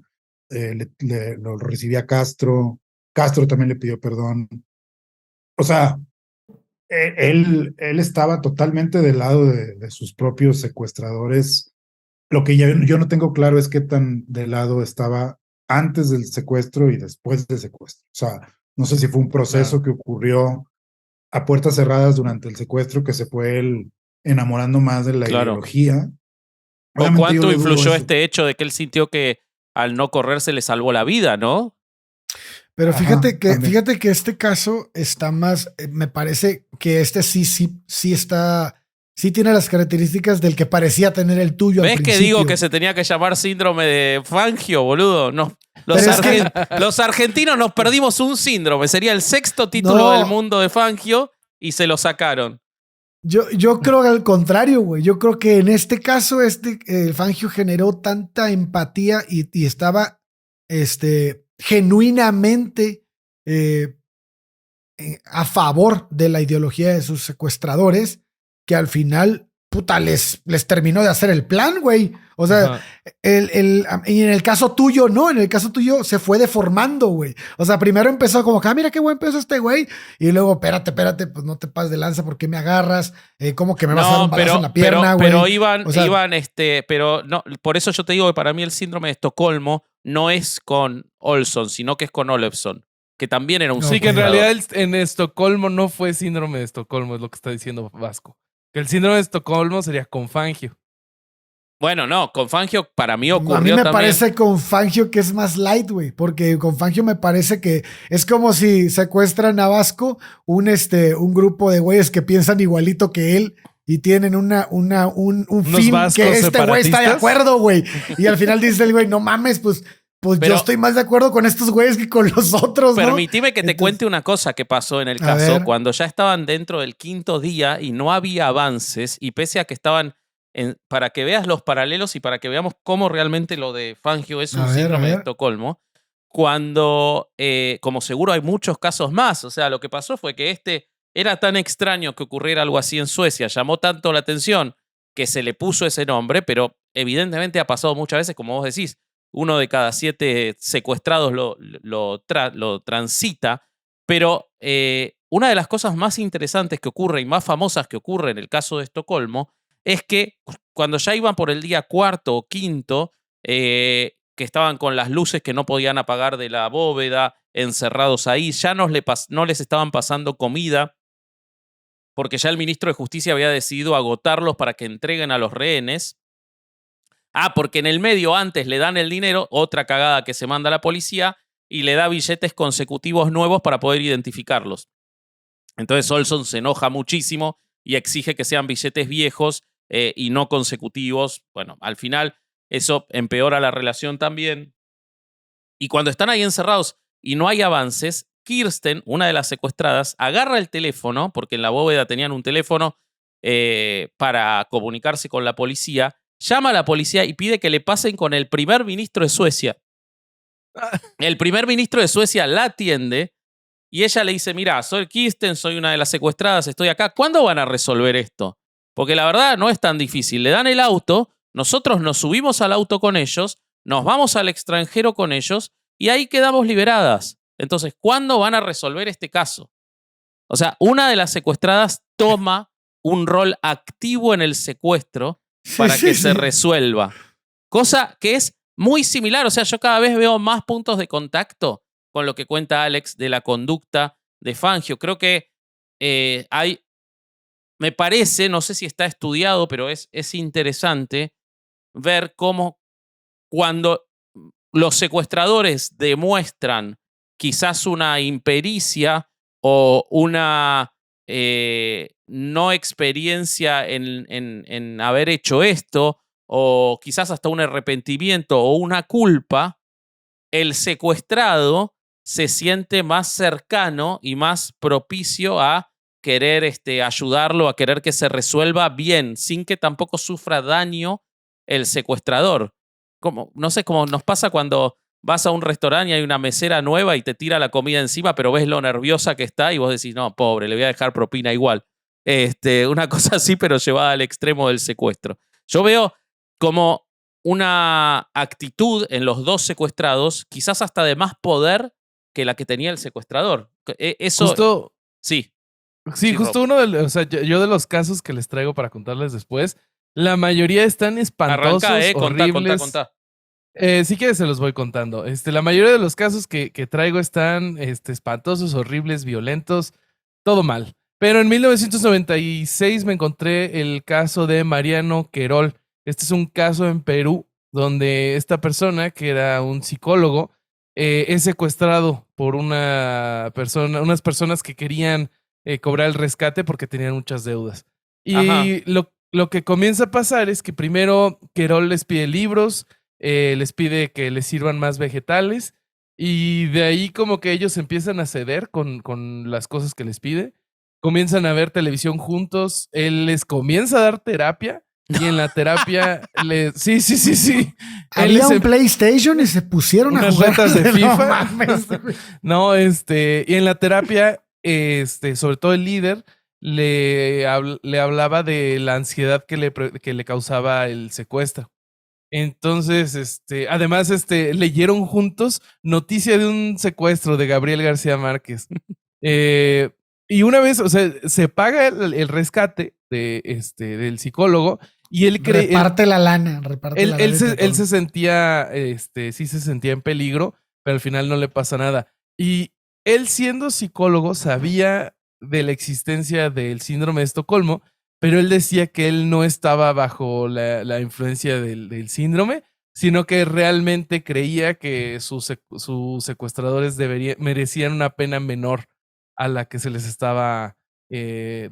Lo recibía Castro. Castro también le pidió perdón. O sea, él estaba totalmente del lado de sus propios secuestradores. Lo que yo no tengo claro es qué tan de lado estaba antes del secuestro y después del secuestro. O sea, no sé si fue un claro. proceso que ocurrió a puertas cerradas durante el secuestro, que se fue él enamorando más de la Claro. ideología. ¿O Obviamente yo cuánto lo dudo influyó eso. este hecho de que él sintió que al no correrse le salvó la vida, ¿no? Pero Ajá, también. fíjate que este caso está más, me parece que este sí está, sí tiene las características del que parecía tener el tuyo al ¿Ves que digo que principio. se tenía que llamar síndrome de Fangio, boludo? No, Pero es que, los argentinos nos perdimos un síndrome. Sería el 6º título del no, mundo de Fangio y se lo sacaron. yo creo al contrario, güey. Yo creo que en este caso, el Fangio generó tanta empatía y estaba, genuinamente, eh, a favor de la ideología de sus secuestradores, que al final, puta, les terminó de hacer el plan, güey. O sea, Ajá. y en el caso tuyo, no, en el caso tuyo se fue deformando, güey. O sea, primero empezó como que, mira qué buen peso este güey. Y luego, espérate, pues no te pases de lanza porque me agarras. ¿Cómo que me vas a dar un No, balazo en la pierna, pero güey? O sea, pero no, por eso yo te digo que para mí el síndrome de Estocolmo no es con Olson, sino que es con Olofsson, que también era un Sí, ok. que en realidad secuestrador. en Estocolmo no fue síndrome de Estocolmo, es lo que está diciendo Vasco. Que el síndrome de Estocolmo sería con Fangio. Bueno, no, con Fangio para mí A mí ocurrió me también. parece con Fangio que es más light, güey, porque con Fangio me parece que es como si secuestran a Vasco un grupo de güeyes que piensan igualito que él y tienen un Unos fin que vascos este güey está de separatistas. acuerdo, güey. Y al final dice el güey, no mames, pues yo Pero estoy más de acuerdo con estos güeyes que con los otros, ¿no? permitime que te Entonces, cuente una cosa que pasó en el a caso ver, cuando ya estaban dentro del 5.º día y no había avances y pese a que estaban para que veas los paralelos y para que veamos cómo realmente lo de Fangio es un a síndrome de ver. Estocolmo, cuando, como seguro hay muchos casos más, o sea, lo que pasó fue que era tan extraño que ocurriera algo así en Suecia, llamó tanto la atención que se le puso ese nombre, pero evidentemente ha pasado muchas veces, como vos decís, uno de cada 7 secuestrados lo transita, pero una de las cosas más interesantes que ocurre y más famosas que ocurre en el caso de Estocolmo es que cuando ya iban por el día 4.º o 5.º, que estaban con las luces que no podían apagar de la bóveda, encerrados ahí, ya no les estaban pasando comida, porque ya el ministro de Justicia había decidido agotarlos para que entreguen a los rehenes. Porque en el medio antes le dan el dinero, otra cagada que se manda a la policía, y le da billetes consecutivos nuevos para poder identificarlos. Entonces Olson se enoja muchísimo y exige que sean billetes viejos y no consecutivos. Bueno, al final eso empeora la relación también. Y cuando están ahí encerrados y no hay avances, Kirsten, una de las secuestradas, agarra el teléfono, porque en la bóveda tenían un teléfono para comunicarse con la policía, llama a la policía y pide que le pasen con el primer ministro de Suecia. El primer ministro de Suecia la atiende y ella le dice, mira, soy Kirsten, soy una de las secuestradas, estoy acá. ¿Cuándo van a resolver esto? Porque la verdad no es tan difícil. Le dan el auto, nosotros nos subimos al auto con ellos, nos vamos al extranjero con ellos y ahí quedamos liberadas. Entonces, ¿cuándo van a resolver este caso? O sea, una de las secuestradas toma un rol activo en el secuestro para que se resuelva. Cosa que es muy similar. O sea, yo cada vez veo más puntos de contacto con lo que cuenta Alex de la conducta de Fangio. Creo que me parece, no sé si está estudiado, pero es interesante ver cómo cuando los secuestradores demuestran quizás una impericia o una no experiencia en haber hecho esto, o quizás hasta un arrepentimiento o una culpa, el secuestrado se siente más cercano y más propicio a querer ayudarlo, a querer que se resuelva bien, sin que tampoco sufra daño el secuestrador. No sé, cómo nos pasa cuando vas a un restaurante y hay una mesera nueva y te tira la comida encima, pero ves lo nerviosa que está y vos decís, no, pobre, le voy a dejar propina igual. Una cosa así, pero llevada al extremo del secuestro. Yo veo como una actitud en los dos secuestrados, quizás hasta de más poder que la que tenía el secuestrador. Eso. Justo, sí. Sí, justo Rob. uno de los, o sea, yo de los casos que les traigo para contarles después, la mayoría están espantosos, Arranca, horribles. contá. Si quieres se los voy contando. La mayoría de los casos que traigo están espantosos, horribles, violentos, todo mal. Pero en 1996 me encontré el caso de Mariano Querol. Este es un caso en Perú donde esta persona, que era un psicólogo, es secuestrado por unas personas que querían cobrar el rescate porque tenían muchas deudas. Y lo que comienza a pasar es que primero Querol les pide libros, les pide que les sirvan más vegetales y de ahí como que ellos empiezan a ceder con las cosas que les pide. Comienzan a ver televisión juntos, él les comienza a dar terapia y en la terapia sí. Había un PlayStation y se pusieron a jugar retas de FIFA. No, mames. No, y en la terapia, sobre todo el líder le hablaba de la ansiedad que le causaba el secuestro. Entonces, además, leyeron juntos noticia de un secuestro de Gabriel García Márquez. Y una vez, o sea, se paga el rescate del psicólogo y él cree. Reparte la lana. Él se sentía, sí se sentía en peligro, pero al final no le pasa nada. Y él, siendo psicólogo, sabía de la existencia del síndrome de Estocolmo, pero él decía que él no estaba bajo la influencia del síndrome, sino que realmente creía que sus secuestradores merecían una pena menor a la que se les estaba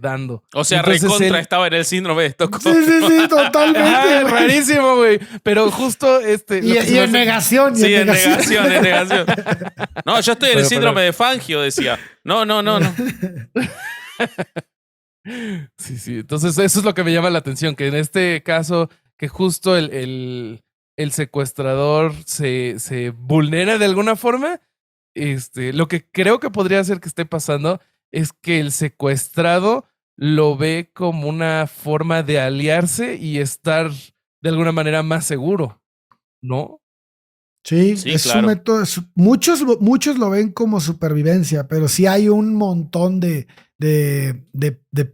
dando. O sea, recontra estaba en el síndrome de Estocolmo. Sí, totalmente. Rarísimo, güey. Pero justo y en negación. Sí, en negación. No, yo estoy en el síndrome de Fangio, decía. No. Sí. Entonces, eso es lo que me llama la atención, que en este caso, que justo el secuestrador se vulnera de alguna forma. Lo que creo que podría ser que esté pasando es que el secuestrado lo ve como una forma de aliarse y estar de alguna manera más seguro, ¿no? Sí, es claro. un método. Muchos lo ven como supervivencia, pero sí hay un montón de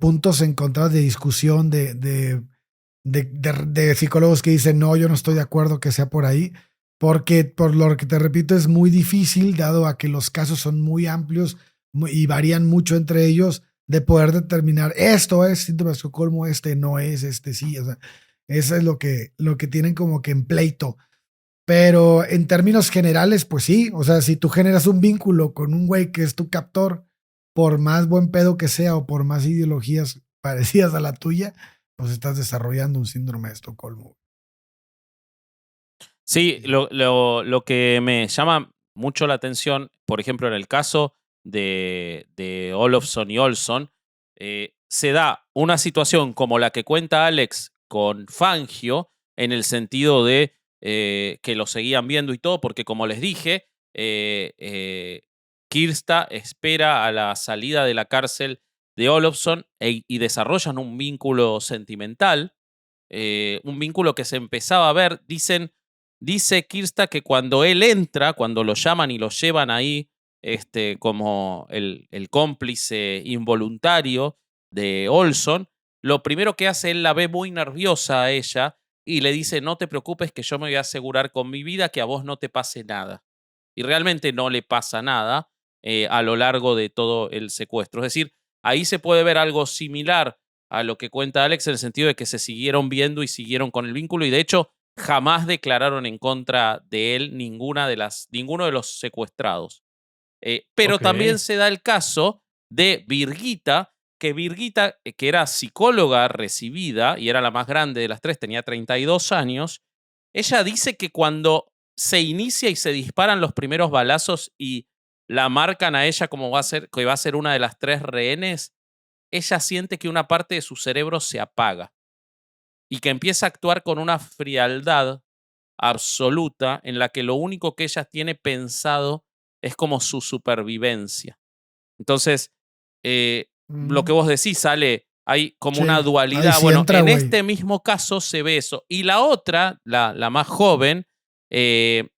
puntos encontrados de discusión, de psicólogos que dicen, no, yo no estoy de acuerdo que sea por ahí. porque por lo que te repito es muy difícil, dado a que los casos son muy amplios y varían mucho entre ellos, de poder determinar esto es síndrome de Estocolmo, este no es, este sí, o sea, eso es lo que tienen como que en pleito. Pero en términos generales, pues sí, o sea, si tú generas un vínculo con un güey que es tu captor, por más buen pedo que sea o por más ideologías parecidas a la tuya, pues estás desarrollando un síndrome de Estocolmo. Sí, lo que me llama mucho la atención, por ejemplo, en el caso de Olofsson y Olson, se da una situación como la que cuenta Alex con Fangio, en el sentido de que lo seguían viendo y todo, porque como les dije, Kirsta espera a la salida de la cárcel de Olofsson y desarrollan un vínculo sentimental, un vínculo que se empezaba a ver, dice Kirsta que cuando él entra, cuando lo llaman y lo llevan ahí como el cómplice involuntario de Olson, lo primero que hace, él la ve muy nerviosa a ella y le dice, no te preocupes que yo me voy a asegurar con mi vida que a vos no te pase nada. Y realmente no le pasa nada a lo largo de todo el secuestro. Es decir, ahí se puede ver algo similar a lo que cuenta Alex en el sentido de que se siguieron viendo y siguieron con el vínculo y de hecho jamás declararon en contra de él ninguno de los secuestrados. Pero Ok. también se da el caso de Birgitta, que era psicóloga recibida y era la más grande de las tres, tenía 32 años. Ella dice que cuando se inicia y se disparan los primeros balazos y la marcan a ella como que va a ser una de las tres rehenes, ella siente que una parte de su cerebro se apaga y que empieza a actuar con una frialdad absoluta en la que lo único que ella tiene pensado es como su supervivencia. Entonces, lo que vos decís, sale, hay como una Sí, ahí dualidad. sí Bueno, entra, en güey. este mismo caso se ve eso. Y la otra, la más joven, eh,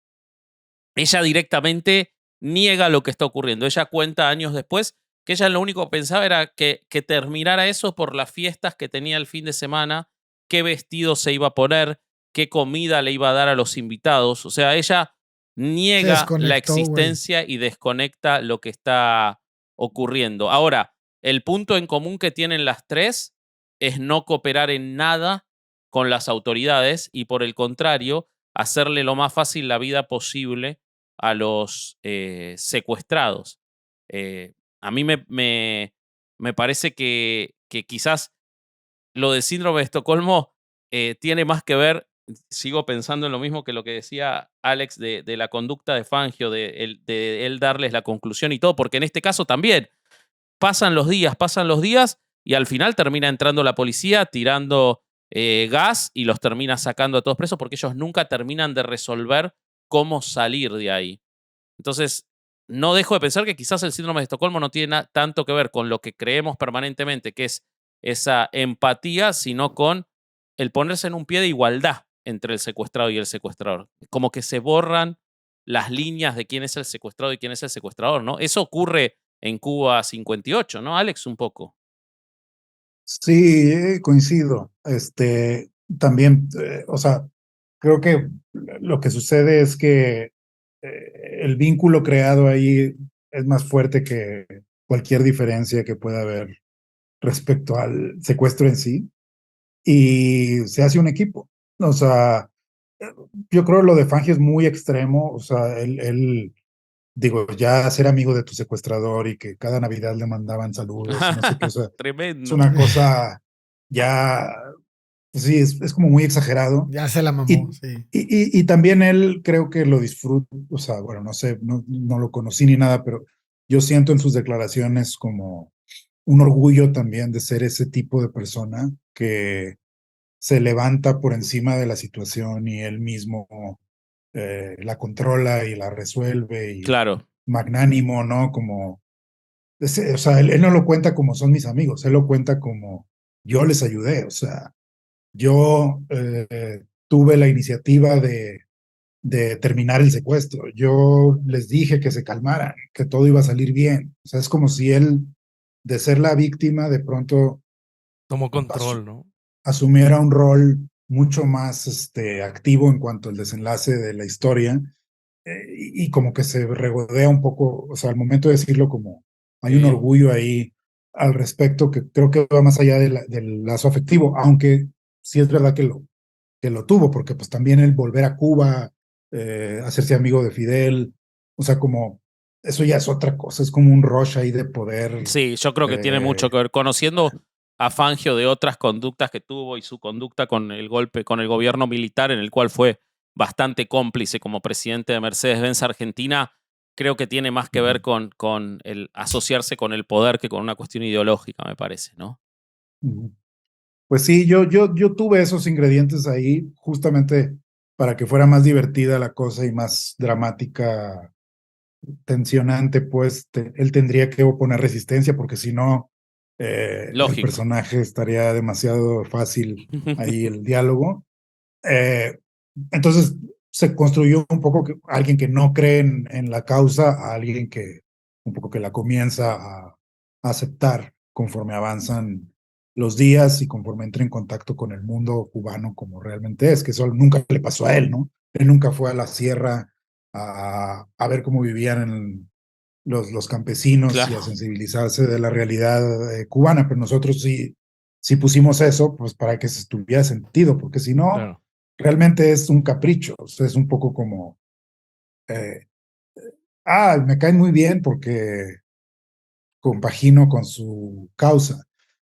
ella directamente niega lo que está ocurriendo. Ella cuenta años después que ella lo único que pensaba era que terminara eso por las fiestas que tenía el fin de semana, qué vestido se iba a poner, qué comida le iba a dar a los invitados. O sea, ella Se niega la desconectó, güey. existencia y desconecta lo que está ocurriendo. Ahora, el punto en común que tienen las tres es no cooperar en nada con las autoridades y por el contrario, hacerle lo más fácil la vida posible a los secuestrados. A mí me parece que quizás lo del síndrome de Estocolmo tiene más que ver, sigo pensando en lo mismo que lo que decía Alex de la conducta de Fangio, de él darles la conclusión y todo, porque en este caso también pasan los días y al final termina entrando la policía tirando gas y los termina sacando a todos presos porque ellos nunca terminan de resolver cómo salir de ahí. Entonces, no dejo de pensar que quizás el síndrome de Estocolmo no tiene tanto que ver con lo que creemos permanentemente, que es esa empatía, sino con el ponerse en un pie de igualdad entre el secuestrado y el secuestrador. Como que se borran las líneas de quién es el secuestrado y quién es el secuestrador, ¿no? Eso ocurre en Cuba 58, ¿no, Alex? Un poco. Sí, coincido. También, o sea, creo que lo que sucede es que el vínculo creado ahí es más fuerte que cualquier diferencia que pueda haber respecto al secuestro en sí y se hace un equipo. O sea, yo creo lo de Fangio es muy extremo. O sea, digo, ya ser amigo de tu secuestrador y que cada Navidad le mandaban saludos y no sé qué, o sea, es Tremendo. una cosa ya, pues sí, es como muy exagerado. Ya se la mamó, Y, sí. y también él creo que lo disfruta, o sea, bueno, no sé, no lo conocí ni nada, pero yo siento en sus declaraciones como un orgullo también de ser ese tipo de persona que se levanta por encima de la situación y él mismo la controla y la resuelve y Claro. magnánimo, ¿no? Como, o sea, él no lo cuenta como son mis amigos, él lo cuenta como yo les ayudé, o sea, yo tuve la iniciativa de terminar el secuestro, yo les dije que se calmaran, que todo iba a salir bien, o sea, es como si él, de ser la víctima, de pronto Tomó asu- control, ¿no? asumiera un rol mucho más activo en cuanto al desenlace de la historia, y como que se regodea un poco, o sea, al momento de decirlo, como hay un orgullo ahí al respecto que creo que va más allá del lazo afectivo, aunque sí es verdad que lo tuvo, porque pues también el volver a Cuba, hacerse amigo de Fidel, o sea, como eso ya es otra cosa, es como un rush ahí de poder. Sí, yo creo que tiene mucho que ver. Conociendo a Fangio de otras conductas que tuvo y su conducta con el golpe, con el gobierno militar, en el cual fue bastante cómplice como presidente de Mercedes-Benz Argentina, creo que tiene más que ver con el asociarse con el poder que con una cuestión ideológica, me parece, ¿no? Pues sí, yo tuve esos ingredientes ahí justamente para que fuera más divertida la cosa y más dramática, tensionante, pues él tendría que oponer resistencia, porque si no, el Lógico. personaje estaría demasiado fácil ahí el diálogo. Eh, entonces se construyó un poco alguien que no cree en la causa a alguien que un poco que la comienza a aceptar conforme avanzan los días y conforme entra en contacto con el mundo cubano como realmente es, que eso nunca le pasó a él, ¿no? Él nunca fue a la sierra a ver cómo vivían los campesinos y a Claro. sensibilizarse de la realidad cubana, pero nosotros sí pusimos eso pues para que se tuviera sentido, porque si no, Claro. realmente es un capricho, o sea, es un poco como, eh, me caen muy bien porque compagino con su causa.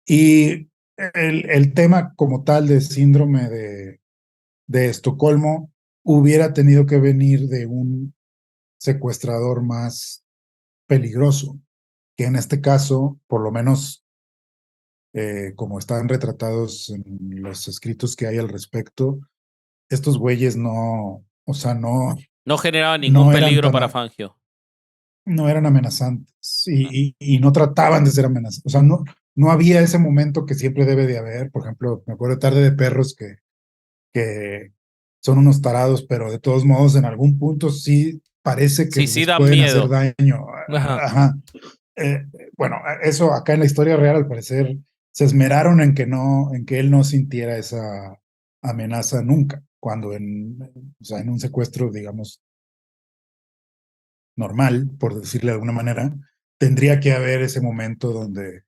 Y el tema como tal de síndrome de Estocolmo hubiera tenido que venir de un secuestrador más peligroso, que en este caso, por lo menos como están retratados en los escritos que hay al respecto, estos güeyes no, o sea, No generaba ningún no eran peligro tan, para Fangio. no eran amenazantes Ah. y no trataban de ser amenazantes. O sea, no había ese momento que siempre debe de haber. Por ejemplo, me acuerdo de Tarde de Perros que son unos tarados, pero de todos modos en algún punto sí parece que Sí, sí les dan pueden hacer miedo. daño. Ajá. Ajá. Bueno, eso acá en la historia real al parecer se esmeraron en que él no sintiera esa amenaza nunca, cuando o sea, en un secuestro, digamos, normal, por decirle de alguna manera, tendría que haber ese momento donde,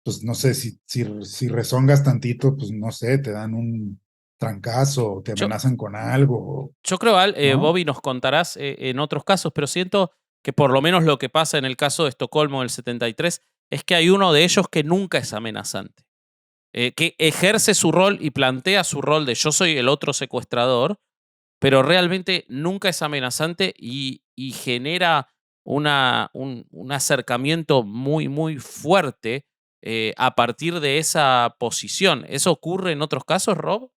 pues no sé, si rezongas tantito, pues no sé, te dan un trancazo, o te Yo, amenazan con algo, yo creo, ¿no? Bobby, nos contarás en otros casos, pero siento que por lo menos lo que pasa en el caso de Estocolmo del 73 es que hay uno de ellos que nunca es amenazante. Que ejerce su rol y plantea su rol de yo soy el otro secuestrador, pero realmente nunca es amenazante y genera un acercamiento muy, muy fuerte a partir de esa posición. ¿Eso ocurre en otros casos, Rob?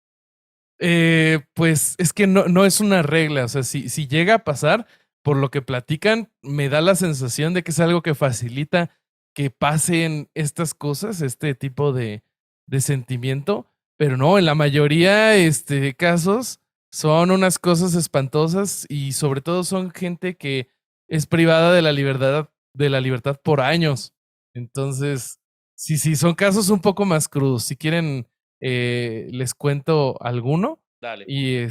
Pues es que no es una regla. O sea, si llega a pasar, por lo que platican, me da la sensación de que es algo que facilita que pasen estas cosas, este tipo de sentimiento. Pero no, en la mayoría casos son unas cosas espantosas y sobre todo son gente que es privada de la libertad por años. Entonces, sí, son casos un poco más crudos. Si quieren, les cuento alguno Dale. y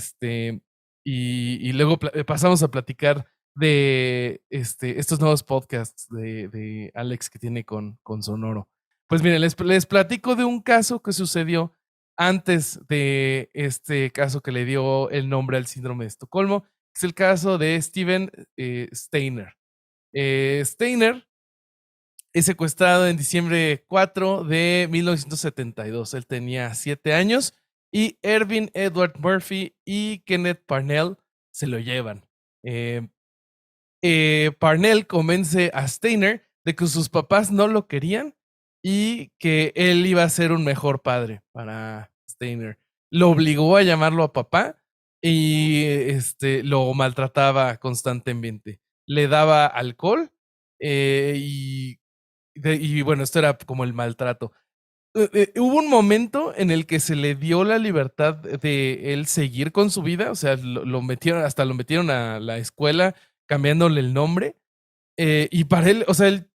y luego pasamos a platicar de estos nuevos podcasts de Alex que tiene con Sonoro. Pues miren, les platico de un caso que sucedió antes de este caso que le dio el nombre al síndrome de Estocolmo. Es el caso de Steven Steiner. Steiner es secuestrado en diciembre 4 de 1972. Él tenía 7 años y Ervin Edward Murphy y Kenneth Parnell se lo llevan. Eh, Parnell convence a Steiner de que sus papás no lo querían y que él iba a ser un mejor padre para Steiner. Lo obligó a llamarlo a papá y lo maltrataba constantemente. Le daba alcohol y bueno, esto era como el maltrato. Hubo un momento en el que se le dio la libertad de él seguir con su vida, o sea, lo metieron, hasta lo metieron a la escuela cambiándole el nombre, y para él, o sea, él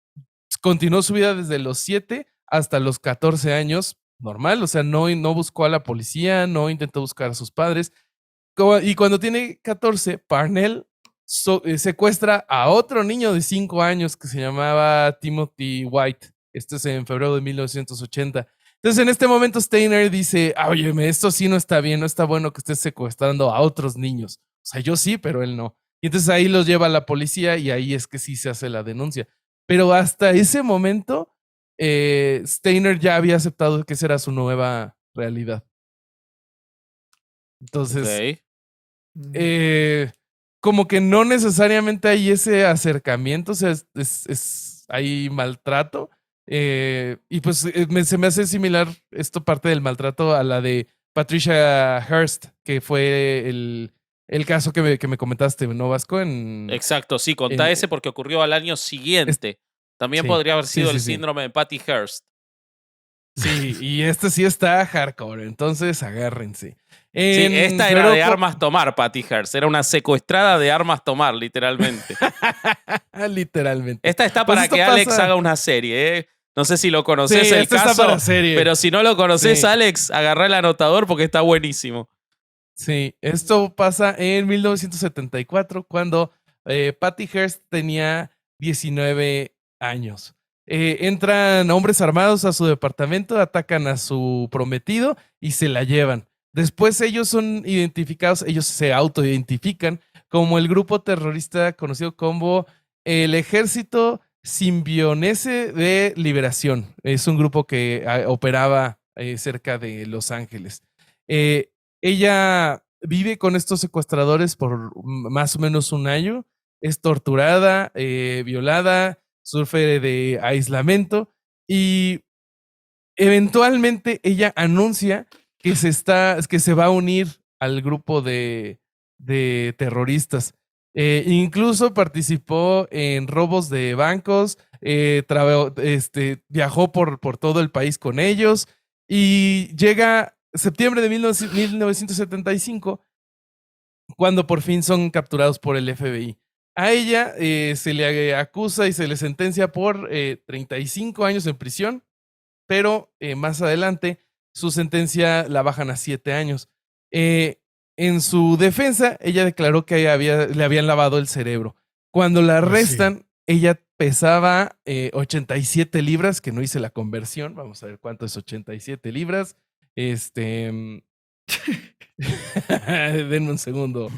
continuó su vida desde los 7 hasta los 14 años, normal, o sea, no buscó a la policía, no intentó buscar a sus padres. Y cuando tiene 14, Parnell secuestra a otro niño de 5 años que se llamaba Timothy White. Esto es en febrero de 1980. Entonces, en este momento, Steiner dice, óyeme, esto sí no está bien, no está bueno que estés secuestrando a otros niños. O sea, yo sí, pero él no. Y entonces ahí los lleva a la policía y ahí es que sí se hace la denuncia. Pero hasta ese momento, Steiner ya había aceptado que esa era su nueva realidad. Entonces, como que no necesariamente hay ese acercamiento, o sea, hay maltrato. Y pues se me hace similar esto parte del maltrato a la de Patricia Hearst, que fue el caso que me comentaste, ¿no, Vasco? Exacto, sí, contá ese porque ocurrió al año siguiente. También sí, podría haber sido sí, el sí. síndrome de Patty Hearst. Sí, y este sí está hardcore, entonces agárrense. Sí, esta era de armas tomar, Patty Hearst. Era una secuestrada de armas tomar, literalmente. Literalmente. Esta está para que Alex haga una serie, ¿eh? No sé si lo conoces el caso, está para serie. Pero si no lo conoces, Alex, agarrá el anotador porque está buenísimo. Sí, esto pasa en 1974 cuando Patty Hearst tenía 19 años. Entran hombres armados a su departamento, atacan a su prometido y se la llevan. Después ellos son identificados, ellos se autoidentifican como el grupo terrorista conocido como el Ejército Simbionese de Liberación. Es un grupo que operaba cerca de Los Ángeles. Ella vive con estos secuestradores por más o menos un año. Es torturada, violada, sufre de aislamiento y eventualmente ella anuncia que se va a unir al grupo de terroristas. Incluso participó en robos de bancos, viajó por todo el país con ellos y llega septiembre de 1975 cuando por fin son capturados por el FBI. A ella se le acusa y se le sentencia por 35 años en prisión, pero más adelante su sentencia la bajan a 7 años. En su defensa, ella declaró que le habían lavado el cerebro. Cuando la arrestan, ella pesaba 87 libras, que no hice la conversión. Vamos a ver cuánto es 87 libras. Denme un segundo.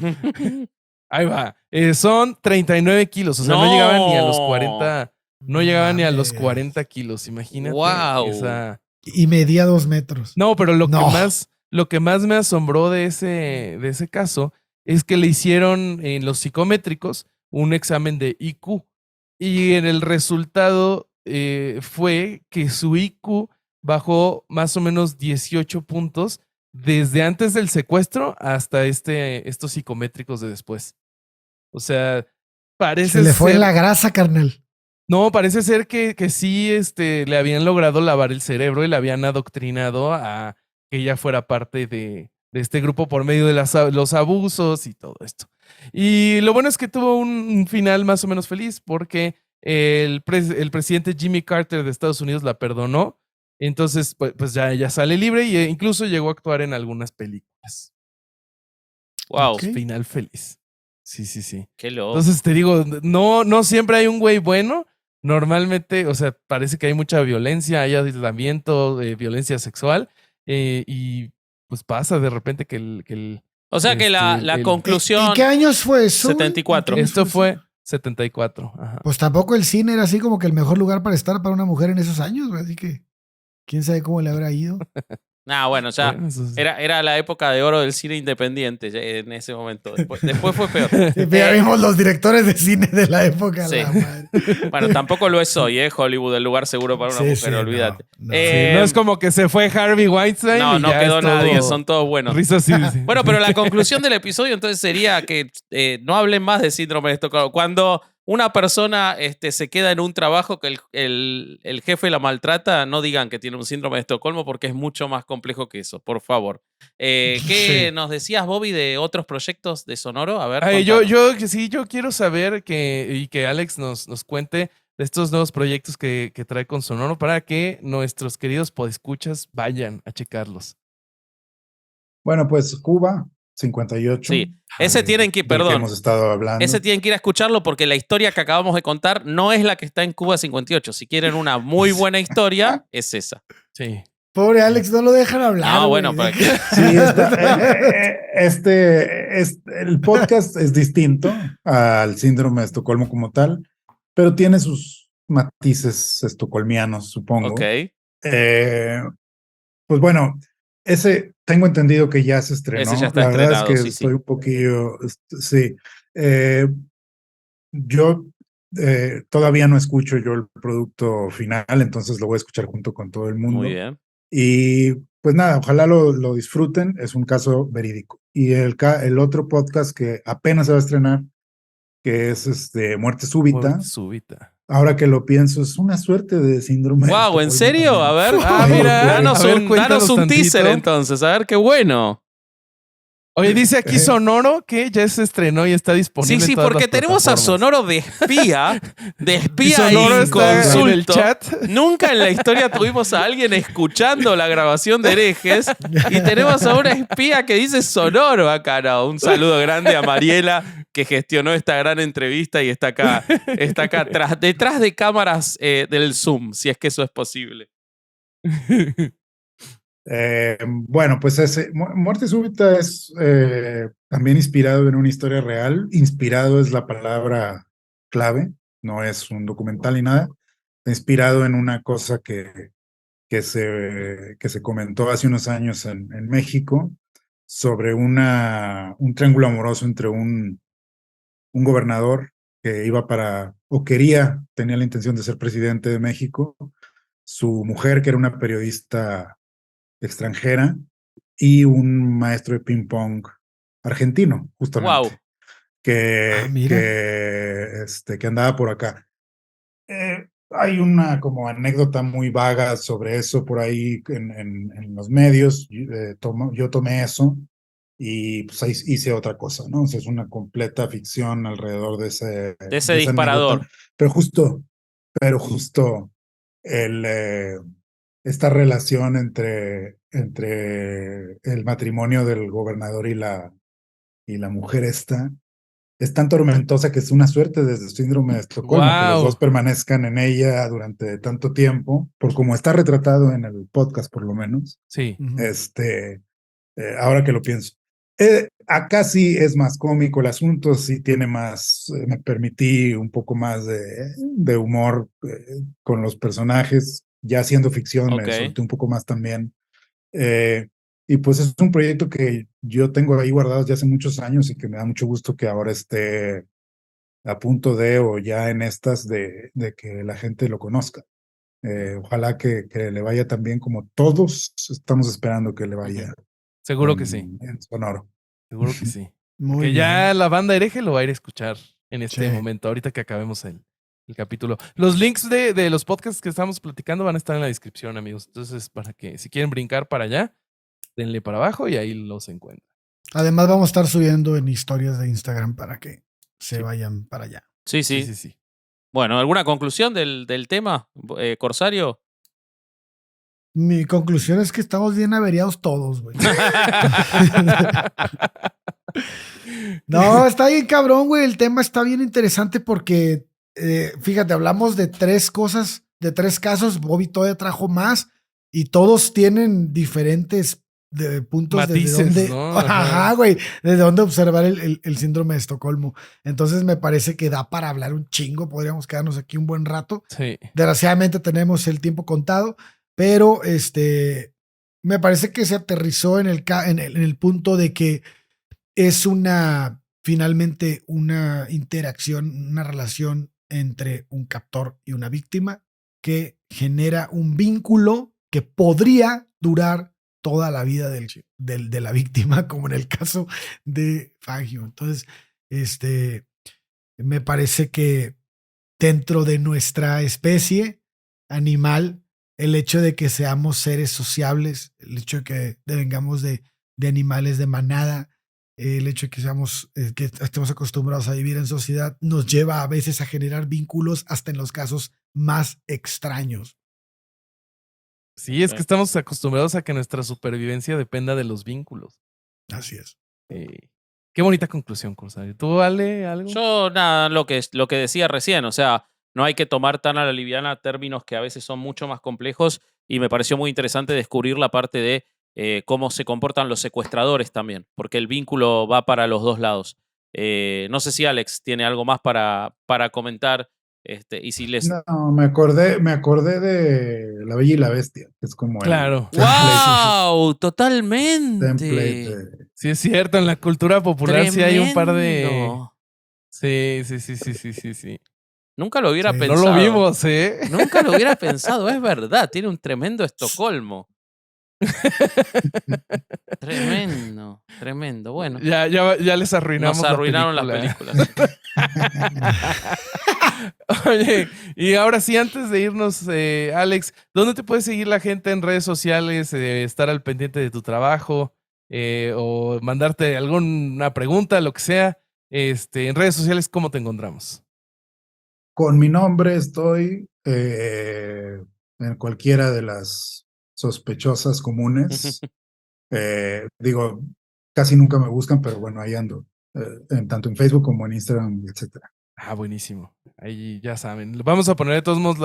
Ahí va. Son 39 kilos. O sea, no llegaban ni a los 40. No llegaban ni a los 40 kilos. Imagínate. Wow. Y medía 2 metros. No, pero lo que más me asombró de ese caso es que le hicieron en los psicométricos un examen de IQ. Y en el resultado fue que su IQ bajó más o menos 18 puntos desde antes del secuestro hasta estos psicométricos de después. O sea, parece Se le fue la grasa, carnal. No, parece ser que sí le habían logrado lavar el cerebro y le habían adoctrinado a que ella fuera parte de este grupo por medio de los abusos y todo esto. Y lo bueno es que tuvo un final más o menos feliz porque el presidente Jimmy Carter de Estados Unidos la perdonó. Entonces, pues ya sale libre e incluso llegó a actuar en algunas películas. Wow. Okay. Final feliz. Sí. Qué loco. Entonces te digo, no siempre hay un güey bueno. Normalmente, o sea, parece que hay mucha violencia, hay aislamiento, violencia sexual, y pues pasa de repente que el o sea que la conclusión... ¿En qué años fue eso? 74. Esto fue 74. Ajá. Pues tampoco el cine era así como que el mejor lugar para estar para una mujer en esos años, güey. Así que quién sabe cómo le habrá ido. Bueno, ya era la época de oro del cine independiente en ese momento. Después fue peor. Ya vimos los directores de cine de la época. Sí. La madre. Bueno, tampoco lo es hoy, Hollywood, el lugar seguro para una mujer, olvídate. No. No es como que se fue Harvey Weinstein. No quedó nadie, son todos buenos. Sí. Bueno, pero la conclusión del episodio entonces sería que no hablen más de síndrome de Estocolmo. Cuando una persona se queda en un trabajo que el jefe la maltrata, no digan que tiene un síndrome de Estocolmo porque es mucho más complejo que eso, por favor. ¿Qué nos decías, Bobby, de otros proyectos de Sonoro? A ver, yo quiero saber y que Alex nos cuente de estos nuevos proyectos que trae con Sonoro para que nuestros queridos podescuchas vayan a checarlos. Bueno, pues Cuba, 58. Sí, ese tienen que, del que perdón, hemos estado hablando. ese tienen que ir a escucharlo porque la historia que acabamos de contar no es la que está en Cuba 58. Si quieren una muy buena historia, es esa. Sí. Pobre Alex, no lo dejan hablar. No, güey. bueno, para que... Sí, el podcast es distinto al síndrome de Estocolmo como tal, pero tiene sus matices estocolmianos, supongo. Ok. Pues bueno, ese tengo entendido que ya se estrenó. Ese ya está La verdad es estrenado, que sí, estoy sí. un poquillo, sí. Yo todavía no escucho yo el producto final, entonces lo voy a escuchar junto con todo el mundo. Muy bien. Y pues nada, ojalá lo disfruten, es un caso verídico. Y el otro podcast que apenas se va a estrenar, que es Muerte Súbita. Muerte súbita. Ahora que lo pienso, es una suerte de síndrome. Wow, ¿en serio? también. A ver, mira, danos a ver, un cuéntanos teaser tantito. entonces, a ver qué bueno. Oye, dice aquí Sonoro que ya se estrenó y está disponible. Sí, en todas porque las tenemos a plataformas. Sonoro de espía Y Sonoro y está en el consulto. chat. Nunca en la historia tuvimos a alguien escuchando la grabación de Herejes y tenemos a una espía que dice Sonoro acá. No, un saludo grande a Mariela que gestionó esta gran entrevista y está acá detrás de cámaras del Zoom, si es que eso es posible. Bueno, pues Muerte Súbita es también inspirado en una historia real. Inspirado es la palabra clave, no es un documental ni nada. Está inspirado en una cosa que se comentó hace unos años en México sobre un triángulo amoroso entre un gobernador que iba tenía la intención de ser presidente de México, su mujer, que era una periodista extranjera, y un maestro de ping pong argentino, justamente, Wow. que andaba por acá. Hay una como anécdota muy vaga sobre eso por ahí en los medios. Yo tomé eso y pues ahí hice otra cosa, ¿no? O sea, es una completa ficción alrededor de esa disparador. anécdota. Pero justo esta relación entre el matrimonio del gobernador y la mujer es tan tormentosa que es una suerte desde el síndrome de Estocolmo que los dos permanezcan en ella durante tanto tiempo, por como está retratado en el podcast por lo menos. Sí. Ahora que lo pienso. Acá sí es más cómico el asunto, sí tiene más, me permití un poco más de humor con los personajes, ya haciendo ficción me solté un poco más también. Y pues es un proyecto que yo tengo ahí guardado desde hace muchos años y que me da mucho gusto que ahora esté a punto o ya en estas de que la gente lo conozca. Ojalá que le vaya tan bien como todos estamos esperando que le vaya. Seguro que sí. En Sonoro. Seguro que sí. Muy Porque bien. ya la banda hereje lo va a ir a escuchar en este momento, ahorita que acabemos el capítulo. Los links de los podcasts que estamos platicando van a estar en la descripción, amigos. Entonces, para que si quieren brincar para allá, denle para abajo y ahí los encuentran. Además, vamos a estar subiendo en historias de Instagram para que se vayan para allá. Sí. Bueno, ¿alguna conclusión del tema, Corsario? Mi conclusión es que estamos bien averiados todos, güey. No, está bien cabrón, güey. El tema está bien interesante porque, fíjate, hablamos de 3 cosas, de 3 casos. Bobby todavía trajo más y todos tienen diferentes puntos matices, de dónde, ¿no? ajá, güey, de dónde observar el síndrome de Estocolmo. Entonces me parece que da para hablar un chingo. Podríamos quedarnos aquí un buen rato. Sí. Desgraciadamente tenemos el tiempo contado, pero me parece que se aterrizó en el punto de que es finalmente una interacción, una relación entre un captor y una víctima que genera un vínculo que podría durar toda la vida de la víctima, como en el caso de Fangio. Entonces, me parece que dentro de nuestra especie animal, el hecho de que seamos seres sociables, el hecho de que vengamos de animales de manada, el hecho de que estemos acostumbrados a vivir en sociedad nos lleva a veces a generar vínculos hasta en los casos más extraños. Sí, es que estamos acostumbrados a que nuestra supervivencia dependa de los vínculos. Así es. Qué bonita conclusión, Corsario. ¿Tú, Ale, algo? Yo, nada, lo que decía recién, o sea, no hay que tomar tan a la liviana términos que a veces son mucho más complejos, y me pareció muy interesante descubrir la parte de cómo se comportan los secuestradores también, porque el vínculo va para los dos lados. No sé si Alex tiene algo más para comentar, y si les... No, me acordé de La Bella y la Bestia, que es como Claro. ¡Wow! Totalmente. template. Sí, es cierto, en la cultura popular sí hay un par de... Tremendo. Sí. Nunca lo hubiera Sí. pensado. No lo vimos, ¿eh? Nunca lo hubiera pensado, es verdad. Tiene un tremendo Estocolmo. Tremendo. Bueno, Ya les arruinamos nos arruinaron la las película. películas. Oye, y ahora sí, antes de irnos, Alex, ¿dónde te puede seguir la gente en redes sociales? Estar al pendiente de tu trabajo o mandarte alguna pregunta, lo que sea. En redes sociales, ¿cómo te encontramos? Con mi nombre estoy en cualquiera de las sospechosas comunes. Digo, casi nunca me buscan, pero bueno, ahí ando. Tanto en Facebook como en Instagram, etcétera. Ah, buenísimo. Ahí ya saben. Vamos a poner de todos modos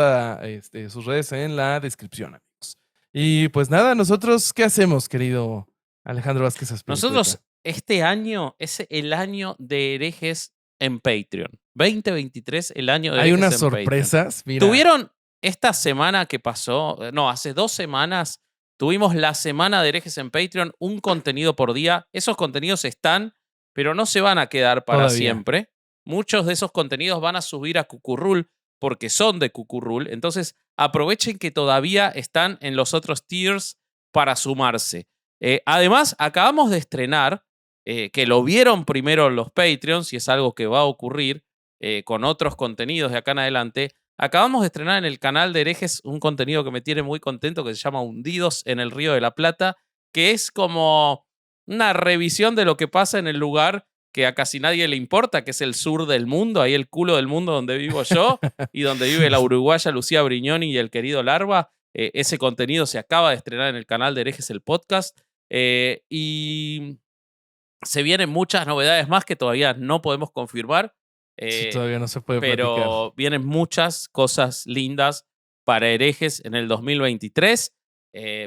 sus redes en la descripción, amigos. Y pues nada, nosotros, ¿qué hacemos, querido Alejandro Vázquez Azpilicueta? Nosotros, este año es el año de herejes en Patreon. 2023, el año de Hay herejes unas en Patreon. sorpresas. Mira. Tuvieron esta semana que pasó, no, hace 2 semanas, tuvimos la semana de herejes en Patreon, un contenido por día. Esos contenidos están, pero no se van a quedar para Todavía. siempre. Muchos de esos contenidos van a subir a Cucurrul porque son de Cucurrul. Entonces, aprovechen que todavía están en los otros tiers para sumarse. Además, acabamos de estrenar, que lo vieron primero los Patreons, y es algo que va a ocurrir con otros contenidos de acá en adelante. Acabamos de estrenar en el canal de herejes un contenido que me tiene muy contento, que se llama Hundidos en el Río de la Plata, que es como una revisión de lo que pasa en el lugar que a casi nadie le importa, que es el sur del mundo, ahí el culo del mundo donde vivo yo y donde vive la uruguaya Lucía Brignoni y el querido Larva. Ese contenido se acaba de estrenar en el canal de herejes, el podcast, y se vienen muchas novedades más que todavía no podemos confirmar. Sí, todavía no se puede pero platicar. vienen muchas cosas lindas para herejes en el 2023.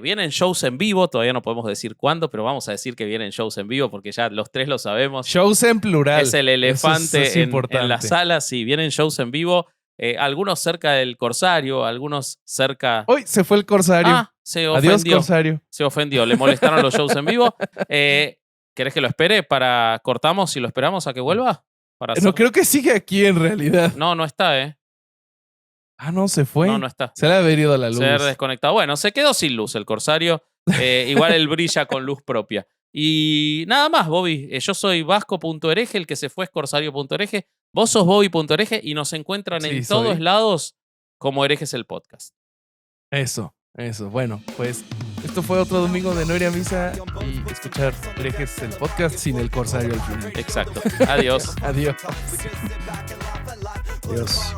Vienen shows en vivo, todavía no podemos decir cuándo, pero vamos a decir que vienen shows en vivo porque ya los 3 lo sabemos. Shows en plural. Es el elefante Eso es en la sala. Sí, vienen shows en vivo. Algunos cerca del Corsario, algunos cerca... Hoy se fue el Corsario. Ah, se ofendió. Adiós, Corsario. Se ofendió, le molestaron los shows en vivo. ¿Querés que lo espere para... cortamos y lo esperamos a que vuelva? No, creo que sigue aquí en realidad. No está, Ah, no, se fue. No está. Se le ha haber ido a la luz. Se ha desconectado. Bueno, se quedó sin luz el Corsario. Igual él brilla con luz propia. Y nada más, Bobby. Yo soy Vasco.hereje, el que se fue es Corsario.hereje. Vos sos Bobby.hereje y nos encuentran en todos lados como Herejes el podcast. Eso. Bueno, pues esto fue otro domingo de no ir a misa y escuchar Herejes el podcast sin el Corsario al final. Exacto. Adiós. Adiós. Adiós.